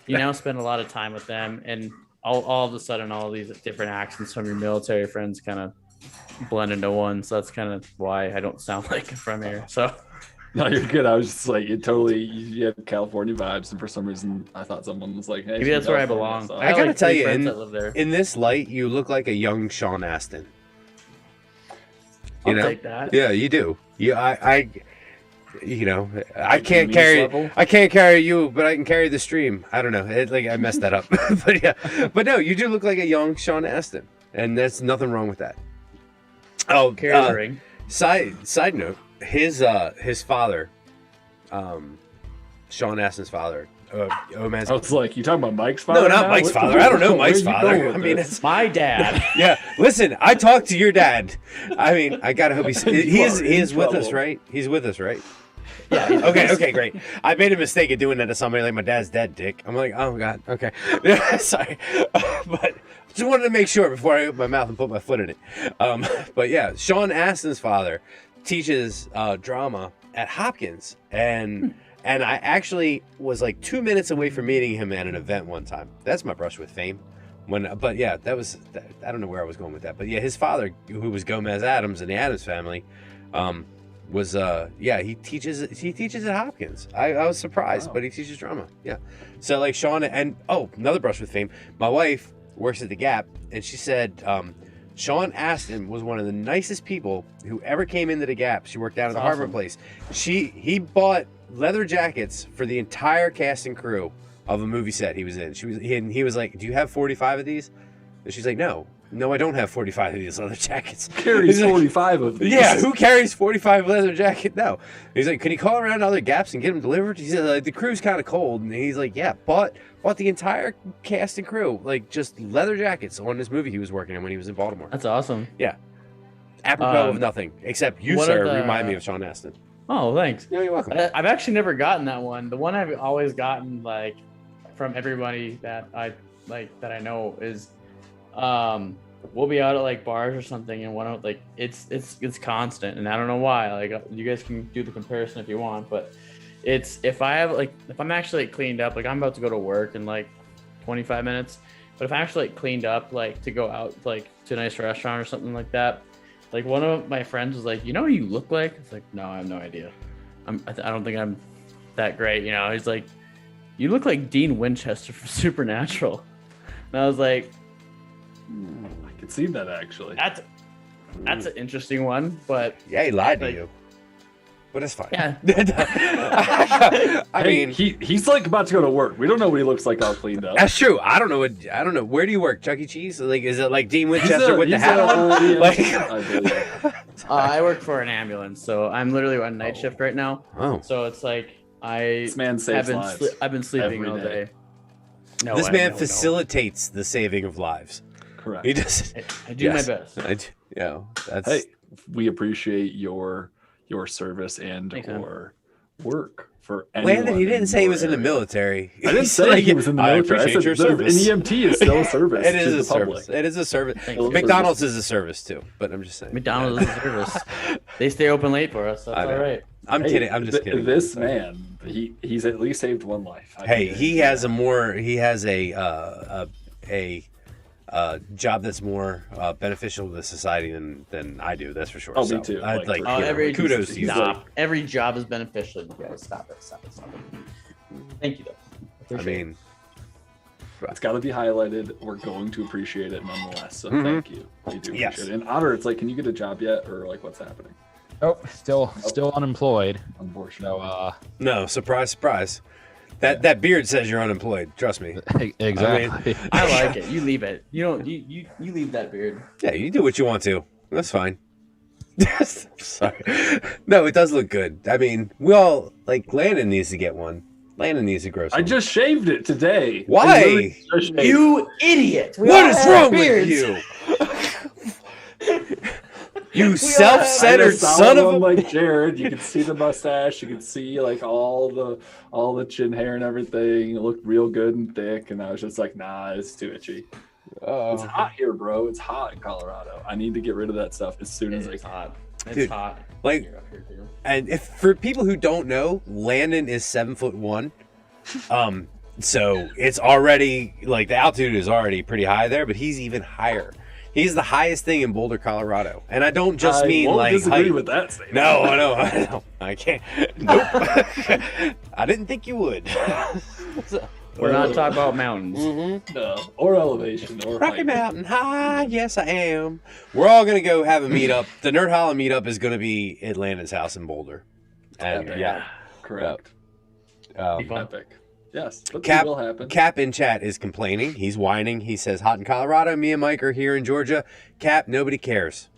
you now spend a lot of time with them, and all of a sudden all these different accents from your military friends kind of blend into one. So that's kind of why I don't sound like I'm from here. So No, you're good. I was just like, you had California vibes, and for some reason, I thought someone was like, hey, maybe that's where I belong. So- I got, gotta tell 3 you, friends that live there. In this light, you look like a young Sean Astin. I'll take that. Yeah, you do. I can't Genius carry. level? I can't carry you, but I can carry the stream. I don't know. I messed that up. But yeah, but no, you do look like a young Sean Astin, and there's nothing wrong with that. Oh, Carries a ring. Side note: his father, Sean Astin's father. I was like, you talking about Mike's father? No, not now? Mike's What- father. I don't know where Mike's you going father. with I mean, this? it's My dad. yeah. Listen, I talked to your dad. I mean, I gotta hope he You is are he in is with us, trouble. right? He's with us, right? Yeah. Okay, great. I made a mistake of doing that to somebody like my dad's dead, Dick. I'm like, oh god, okay, sorry, but just wanted to make sure before I open my mouth and put my foot in it. But yeah, Sean Astin's father teaches drama at Hopkins, and I actually was like 2 minutes away from meeting him at an event one time. That's my brush with fame. But yeah, I don't know where I was going with that. But yeah, his father, who was Gomez Adams in the Adams family, was he teaches at Hopkins. I was surprised, Wow. but he teaches drama. Yeah. So like Sean and another brush with fame. My wife works at the Gap, and she said Sean Astin was one of the nicest people who ever came into the Gap. She worked down at the That's Harbor awesome. Place. He bought leather jackets for the entire cast and crew of a movie set he was in. He was like, "Do you have 45 of these?" And she's like, "No." no, I don't have 45 of these leather jackets. Carries 45 of these. Yeah, who carries 45 leather jacket? No. He's like, can you call around other gaps and get them delivered? He said, like, the crew's kind of cold. And he's like, yeah, bought the entire cast and crew, like, just leather jackets on this movie he was working on when he was in Baltimore. That's awesome. Yeah. Apropos of nothing, except you, sir, remind me of Sean Astin. Oh, thanks. Yeah, you're welcome. I've actually never gotten that one. The one I've always gotten, like, from everybody that I know is, we'll be out at like bars or something, and one of like it's constant, and I don't know why. Like, you guys can do the comparison if you want, but it's if I'm actually like, cleaned up, like I'm about to go to work in like 25 minutes, but if I'm actually like cleaned up, like to go out like to a nice restaurant or something like that, like one of my friends was like, you know what you look like? It's like, no, I have no idea. I don't think I'm that great, you know. He's like, you look like Dean Winchester from Supernatural. And I was like, I could see that actually. That's an interesting one, but yeah, he lied to you. But it's fine. Yeah. I mean, he's like about to go to work. We don't know what he looks like all cleaned up. That's true. I don't know. Where do you work? Chuck E. Cheese? Like, is it like Dean Winchester with the hat on? Like, I work for an ambulance, so I'm literally on night shift right now. Oh. So it's like this man saves lives. I've been sleeping all day. No, this man facilitates the saving of lives. Correct. He does. I do my best. That's. Hey, we appreciate your service and or work for anyone. Landon, he didn't say he was in the military. I didn't say he was in the military. I appreciate your service. An EMT is still a service. It is a service. It is a service. McDonald's is a service too, but I'm just saying. McDonald's is a service. They stay open late for us. That's all right. I'm kidding. I'm just kidding. This man, he's at least saved one life. He has a job that's more beneficial to society than I do. That's for sure. Oh, me too. I'd like kudos to you. Stop. Every job is beneficial. You guys, stop it. Thank you, though. I mean, it's got to be highlighted. We're going to appreciate it nonetheless. So thank you. We do appreciate it. And Otter, it's like, can you get a job yet, or like, what's happening? Oh, still unemployed. Unfortunately. So, no, surprise. That beard says you're unemployed. Trust me. Exactly. I like it. You leave it. You don't. You leave that beard. Yeah, you do what you want to. That's fine. Sorry. No, it does look good. I mean, we all like. Landon needs to get one. Landon needs to grow some. I just shaved it today. Why? You idiot! What is wrong with you? You self-centered son of a... like Jared, you can see the mustache, you can see like all the chin hair and everything. It looked real good and thick, and I was just like, nah, it's too itchy. It's hot here, bro. It's hot in Colorado. I need to get rid of that stuff as soon as I can. Hot. It's Dude, hot. Like, and if for people who don't know, Landon is 7'1". So it's already like the altitude is already pretty high there, but he's even higher. He's the highest thing in Boulder, Colorado, and I don't just mean won't like disagree height. with that statement. No, I know, I can't. Nope. I didn't think you would. We're not talking about mountains. Mm-hmm. No, or elevation, or Rocky height. Mountain High. Yes, I am. We're all gonna go have a meetup. The Nerdhalla meetup is gonna be at Landon's house in Boulder, and correct. Epic. Yes, but Cap it will happen. Cap in chat is complaining. He's whining. He says, "Hot in Colorado. Me and Mike are here in Georgia." Cap, nobody cares.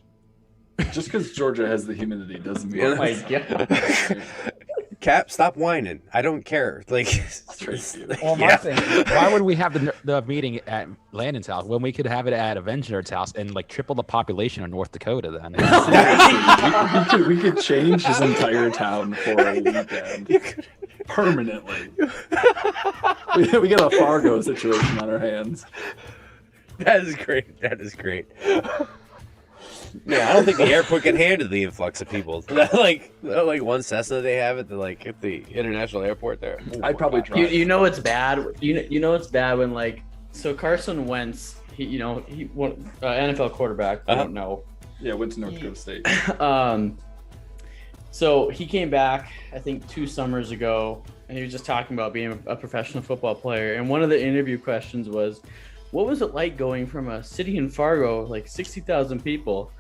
Just because Georgia has the humidity doesn't mean. Oh my God. Cap, stop whining. I don't care. Like, well, my thing, why would we have the meeting at Landon's house when we could have it at Avenger's house and like triple the population of North Dakota then? we could change his entire town for a weekend. Permanently. we got a Fargo situation on our hands. That is great. Yeah, I don't think the airport can handle the influx of people. like one Cessna they have at the international airport there. I'd probably try. You know it's bad. You know it's bad when so Carson Wentz, he won NFL quarterback. I don't know. Yeah, went to North Dakota State. So he came back, I think 2 summers ago, and he was just talking about being a professional football player. And one of the interview questions was, what was it like going from a city in Fargo, like 60,000 people,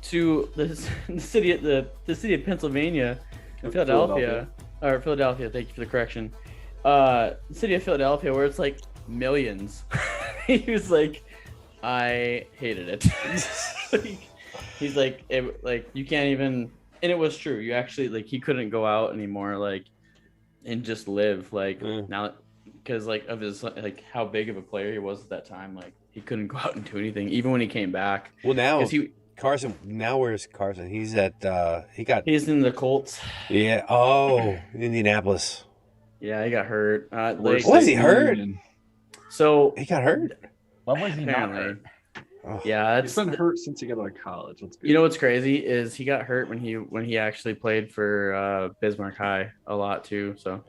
to the city of Pennsylvania, Philadelphia. Thank you for the correction. The city of Philadelphia, where it's like millions. He was like, I hated it. He's like, you can't even, and it was true. You actually like he couldn't go out anymore, like, and just live now, because like of his like how big of a player he was at that time. Like he couldn't go out and do anything, even when he came back. Well, now Carson. Now where's Carson? He's at He's in the Colts. Yeah. Oh, Indianapolis. Yeah, he got hurt. Was he hurt? So he got hurt. When was he not hurt? Yeah, he's been hurt since he got out of college. You know what's crazy is he got hurt when he actually played for Bismarck High a lot too. So,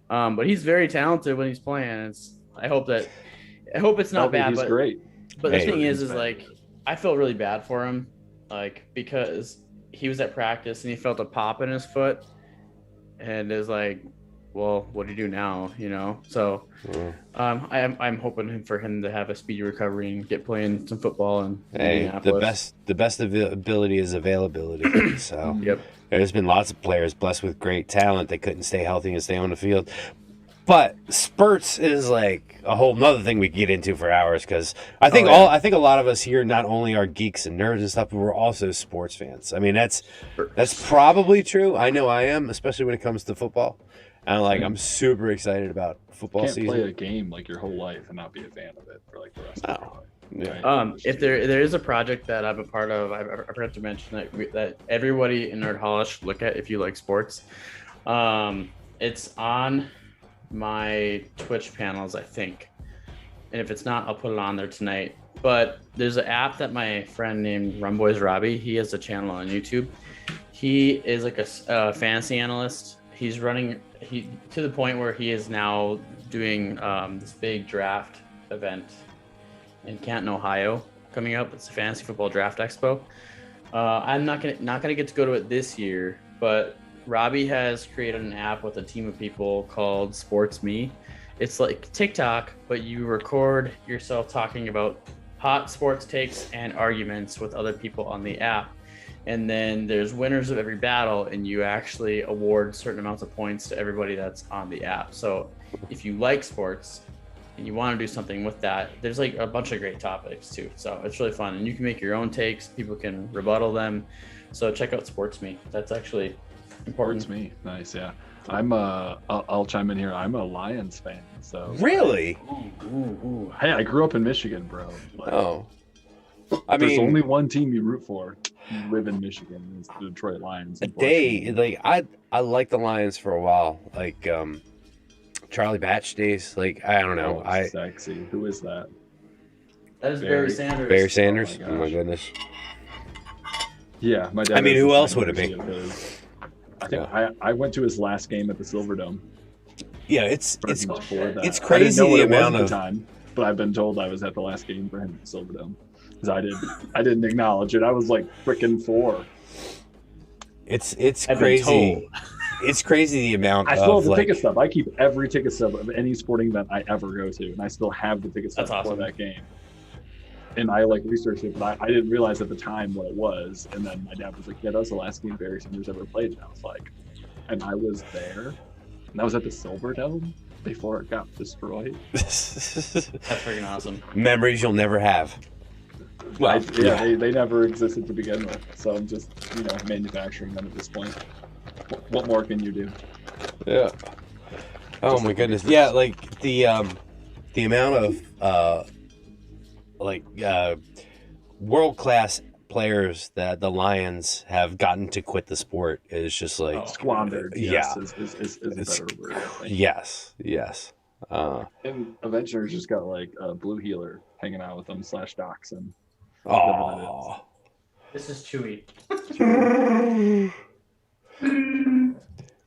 but he's very talented when he's playing. I hope it's not bad. He's great. But the thing is like I felt really bad for him, like because he was at practice and he felt a pop in his foot, and is like, well, what do you do now? You know, so I'm hoping for him to have a speedy recovery and get playing some football. And the best ability is availability. So yep, there's been lots of players blessed with great talent that couldn't stay healthy and stay on the field. But spurts is like a whole nother thing we could get into for hours, because I think a lot of us here not only are geeks and nerds and stuff, but we're also sports fans. I mean, that's probably true. I know I am, especially when it comes to football. And I'm super excited about football season. You can't play a game like your whole life and not be a fan of it for like the rest of your life. Yeah. If there is a project that I'm a part of, I forgot to mention that everybody in Nerdhalla should look at if you like sports. It's on my Twitch panels, I think, and if it's not, I'll put it on there tonight. But there's an app that my friend named Rumboys Robbie, he has a channel on YouTube. He is like a fantasy analyst. He's running to the point where he is now doing this big draft event in Canton, Ohio, coming up. It's a fantasy football draft expo. I'm not gonna get to go to it this year, but Robbie has created an app with a team of people called Sports Me. It's like TikTok, but you record yourself talking about hot sports takes and arguments with other people on the app. And then there's winners of every battle, and you actually award certain amounts of points to everybody that's on the app. So if you like sports and you want to do something with that, there's like a bunch of great topics too. So it's really fun, and you can make your own takes. People can rebuttal them. So check out Sports Me. That's actually important. Sports Me, nice, yeah. I'll chime in here. I'm a Lions fan. So really, hey, I grew up in Michigan, bro. There's only one team you root for. You live in Michigan. It's the Detroit Lions. I liked the Lions for a while, like Charlie Batch days. Like I don't know, sexy. Who is that? That is Barry Sanders. Barry Sanders. Oh my goodness. Yeah, my dad. I mean, who else would it be? I went to his last game at the Silverdome. Yeah, it's crazy the amount of time, but I've been told I was at the last game for him at the Silverdome. Because I didn't acknowledge it. I was like freaking 4. It's crazy. It's crazy the amount. I still have the ticket stub. I keep every ticket stub of any sporting event I ever go to, and I still have the ticket stub for that game. And I researched it, but I didn't realize at the time what it was. And then my dad was like, "Yeah, that was the last game Barry Sanders ever played." And I was like, and I was there, and I was at the Silverdome before it got destroyed. That's freaking awesome. Memories you'll never have. Well, they never existed to begin with. So I'm just, manufacturing them at this point. What more can you do? Yeah. Oh my goodness. Yeah, like the amount of world class players that the Lions have gotten to quit the sport is just like squandered. Yeah, is a better word. I think. Yes. And Avengers just got a blue healer hanging out with them /Dachshund. Oh, this is Chewy.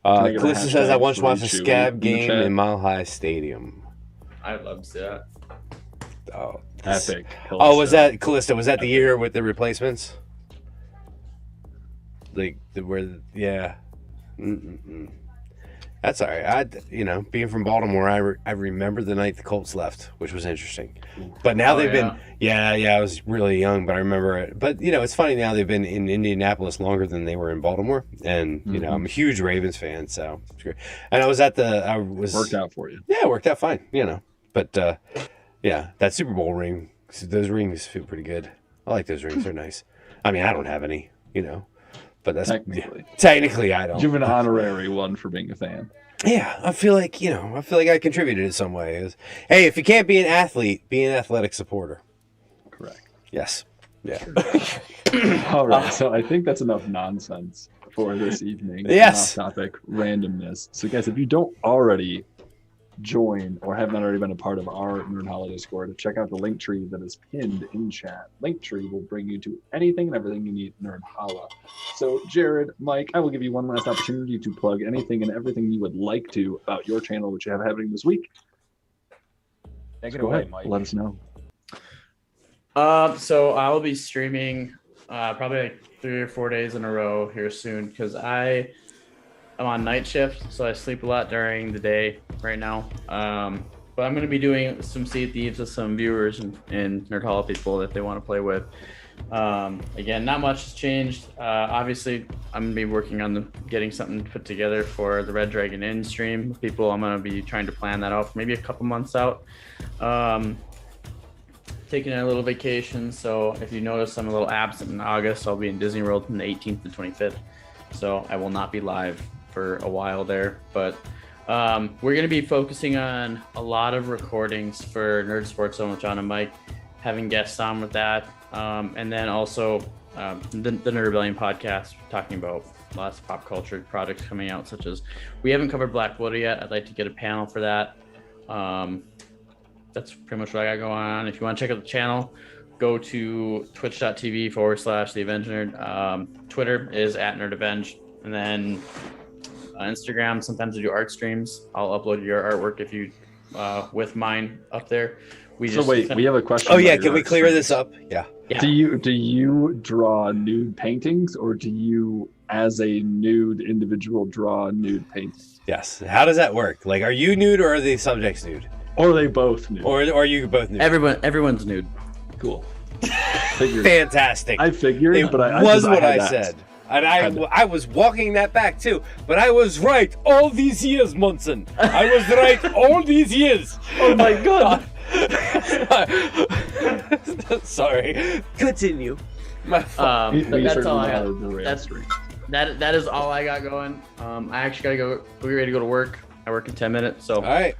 Calista says I once watched a Scab game in Mile High Stadium. I'd love to see that. Oh, epic. Oh, was that Calista? Was that the year with the replacements? Yeah. That's all right. Being from Baltimore, I remember the night the Colts left, which was interesting. But now they've been, I was really young, but I remember it. But, it's funny now they've been in Indianapolis longer than they were in Baltimore. And, I'm a huge Ravens fan, so it's great. And worked out for you. Yeah, it worked out fine, But, that Super Bowl ring, those rings feel pretty good. I like those rings. They're nice. I mean, I don't have any, but that's technically I don't. You have an honorary one for being a fan. Yeah, I feel like I contributed in some way. Hey, if you can't be an athlete, be an athletic supporter. Correct. Yes. Yeah. All right. So I think that's enough nonsense for this evening. Yes. Off-topic randomness. So guys, if you don't already join or have not already been a part of our Nerdhalla Discord, check out the link tree that is pinned in chat. Link tree will bring you to anything and everything you need Nerdhalla. So Jared, Mike, I will give you one last opportunity to plug anything and everything you would like to about your channel, which you have happening this week. Take it Go away, ahead. Mike. Let us know. So I will be streaming probably like 3 or 4 days in a row here soon because I'm on night shift, so I sleep a lot during the day right now. But I'm going to be doing some Sea of Thieves with some viewers and Nerdhalla people that they want to play with. Again, not much has changed. Obviously, I'm going to be working on getting something put together for the Red Dragon Inn stream with people. I'm going to be trying to plan that out for maybe a couple months out. Taking a little vacation, so if you notice I'm a little absent in August, I'll be in Disney World from the 18th to 25th. So I will not be live for a while there, but we're going to be focusing on a lot of recordings for Nerd Sports Zone with John and Mike, having guests on with that, and then also the Nerd Rebellion podcast, talking about lots of pop culture projects coming out, such as we haven't covered Black Widow yet. I'd like to get a panel for that. That's pretty much what I got going on. If you want to check out the channel, go to twitch.tv/The Avenge Nerd. Twitter is @NerdAvenge. And then Instagram, sometimes I do art streams. I'll upload your artwork if you with mine up there. We have a question. Oh yeah, can we clear this up? Yeah. Do you draw nude paintings, or do you, as a nude individual, draw nude paintings? Yes. How does that work? Like, are you nude or are the subjects nude? Or are they both nude? Or are you both nude? Everyone's nude. Cool. Fantastic. I figured, it but I was what I said. And I was walking that back too, but I was right all these years, Munson. I was right all these years. Oh my god. Sorry. Continue. That's all I got. That is all I got going. I actually gotta go. We're ready to go to work. I work in 10 minutes. So all right.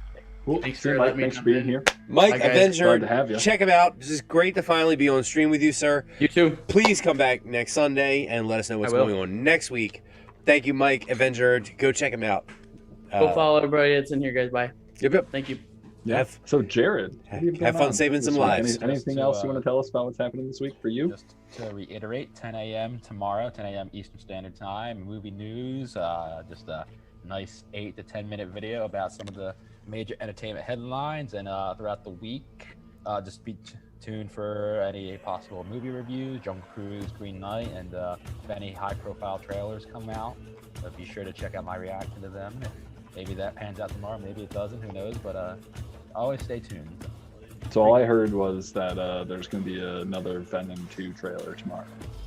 Cool. Thanks for being here. Mike, Avenger, glad to have you. Check him out. This is great to finally be on stream with you, sir. You too. Please come back next Sunday and let us know what's going on next week. Thank you, Mike, Avenger. Go check him out. Go follow everybody that's in here, guys. Bye. Yep. Thank you. Yeah. So, Jared, have fun saving some lives. Anything else you want to tell us about what's happening this week for you? Just to reiterate, 10 a.m. tomorrow, 10 a.m. Eastern Standard Time, movie news, just a nice 8 to 10 minute video about some of the major entertainment headlines, and throughout the week, just be tuned for any possible movie reviews, Jungle Cruise, Green Knight, and if any high-profile trailers come out, be sure to check out my reaction to them. Maybe that pans out tomorrow, maybe it doesn't, who knows, but always stay tuned. So all I heard was that there's going to be another Venom 2 trailer tomorrow.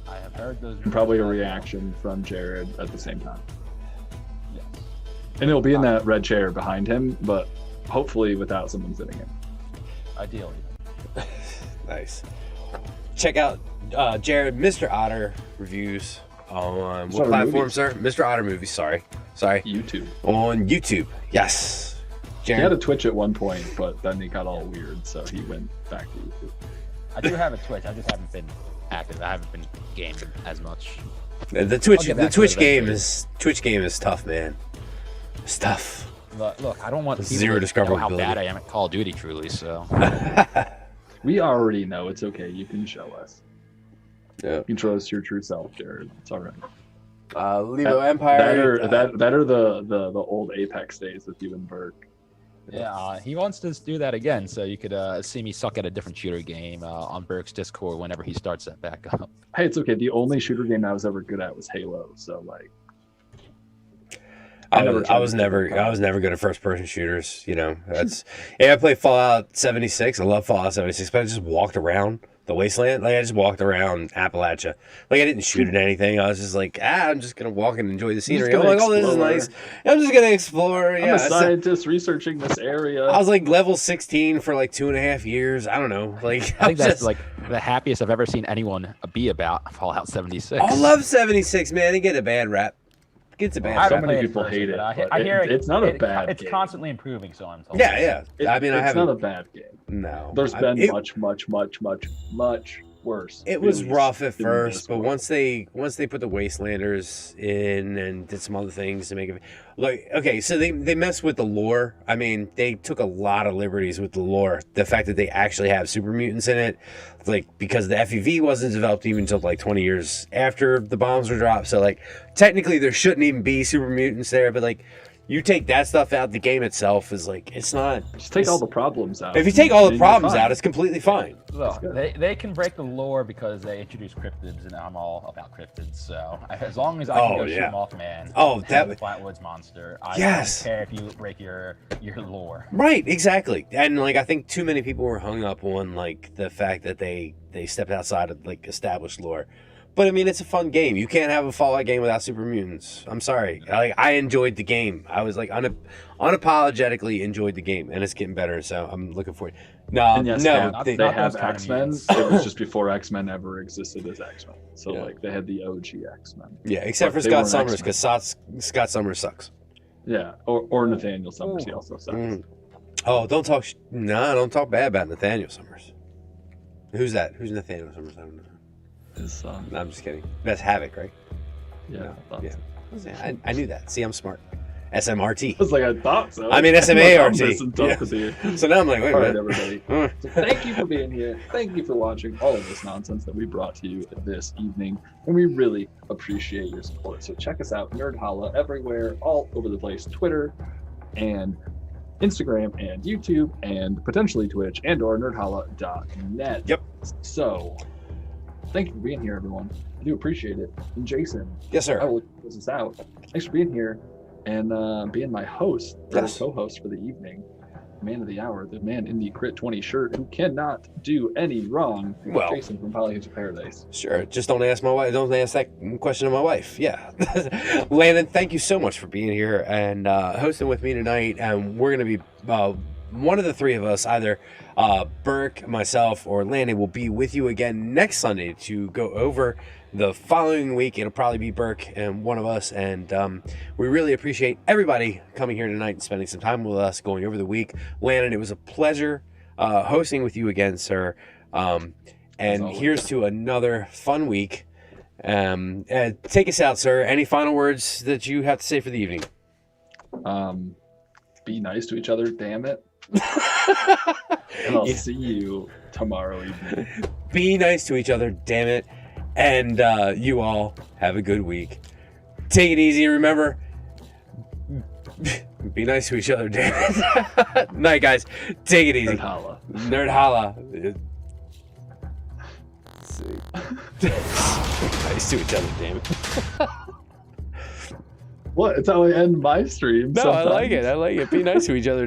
I have heard those. And probably a reaction from Jared at the same time. And it'll be in that red chair behind him, but hopefully without someone sitting in. Ideally. Nice. Check out Jared, Mr. Otter reviews on what platform, sir? Mr. Otter movies. Sorry. YouTube. On YouTube. Yes. Jared. He had a Twitch at one point, but then he got all weird, so he went back to YouTube. I do have a Twitch. I just haven't been active. I haven't been gaming as much. The Twitch game is tough, man. Stuff. Look, I don't want zero to know how discoverability. bad I am at Call of Duty, truly. So we already know. It's okay. You can show us. Yeah. You can show us your true self, Jared. It's all right. Levo Empire. That are the old Apex days with you and Burke. Yeah, he wants to do that again, so you could see me suck at a different shooter game on Burke's Discord whenever he starts that back up. Hey, it's okay. The only shooter game I was ever good at was Halo. So like. I was never good at first person shooters, I play Fallout 76. I love Fallout 76, but I just walked around the wasteland. Like I just walked around Appalachia. Like I didn't shoot at anything. I was just like, I'm just gonna walk and enjoy the scenery. I'm like, oh, this is nice. I'm just gonna explore. I'm a scientist researching this area. I was like level 16 for like 2.5 years. I don't know. Like I think that's like the happiest I've ever seen anyone be about Fallout 76. I love 76, man. They get a bad rap. Gets a bad rap. So many people hate it. I hear it's not a bad It's game. constantly improving, so I'm told. Yeah. It's not a bad game. No. There's been much worse. It was rough at first, but once they put the Wastelanders in and did some other things to make it like okay, so they messed with the lore. I mean, they took a lot of liberties with the lore. The fact that they actually have super mutants in it, like because the FEV wasn't developed even until like 20 years after the bombs were dropped. So like technically there shouldn't even be super mutants there, but like you take that stuff out, the game itself is like it's not. Just take all the problems out. If you take all the problems out, it's completely fine. Well, they can break the lore because they introduce cryptids, and I'm all about cryptids. So as long as I can go shoot Mothman, the Flatwoods monster, I don't care if you break your lore. Right, exactly. And like I think too many people were hung up on like the fact that they stepped outside of like established lore. But I mean, it's a fun game. You can't have a Fallout game without super mutants. I'm sorry. I enjoyed the game. I was like unapologetically enjoyed the game, and it's getting better. So I'm looking forward. They have X-Men. It was just before X-Men ever existed as X-Men. So like they had the OG X-Men. Yeah, except for Scott Summers, because Scott Summers sucks. Yeah, or Nathaniel Summers. He also sucks. Oh, don't talk bad about Nathaniel Summers. Who's that? Who's Nathaniel Summers? I don't know. His son. No, I'm just kidding. That's Havoc, right? Yeah. I knew that. See, I'm smart. SMRT. I was like, I thought so. I mean, SMART. So now I'm like, wait a minute, everybody. So thank you for being here. Thank you for watching all of this nonsense that we brought to you this evening. And we really appreciate your support. So check us out, Nerdhalla, everywhere, all over the place. Twitter and Instagram and YouTube and potentially Twitch and or nerdhalla.net. Yep. So thank you for being here, everyone. I do appreciate it. And Jason. Yes, sir. I will close this out. Thanks for being here and being my host, co-host for the evening. Man of the hour, the man in the Crit 20 shirt who cannot do any wrong. Well, Jason from Polyhedra Paradise. Sure. Just don't ask my wife. Don't ask that question of my wife. Yeah. Landon, thank you so much for being here and hosting with me tonight. And we're going to be one of the three of us, either Burke, myself, or Landon, will be with you again next Sunday to go over the following week. It'll probably be Burke and one of us. And we really appreciate everybody coming here tonight and spending some time with us going over the week. Landon, it was a pleasure hosting with you again, sir. And here's to another fun week. Take us out, sir. Any final words that you have to say for the evening? Be nice to each other, damn it. And I'll see you tomorrow evening. Be nice to each other, damn it. And you all have a good week. Take it easy. Remember, be nice to each other, damn it. Night, guys. Take it easy. Nerdhalla. Nice to each other, damn it. What? It's how I end my stream. No, sometimes. I like it. Be nice to each other.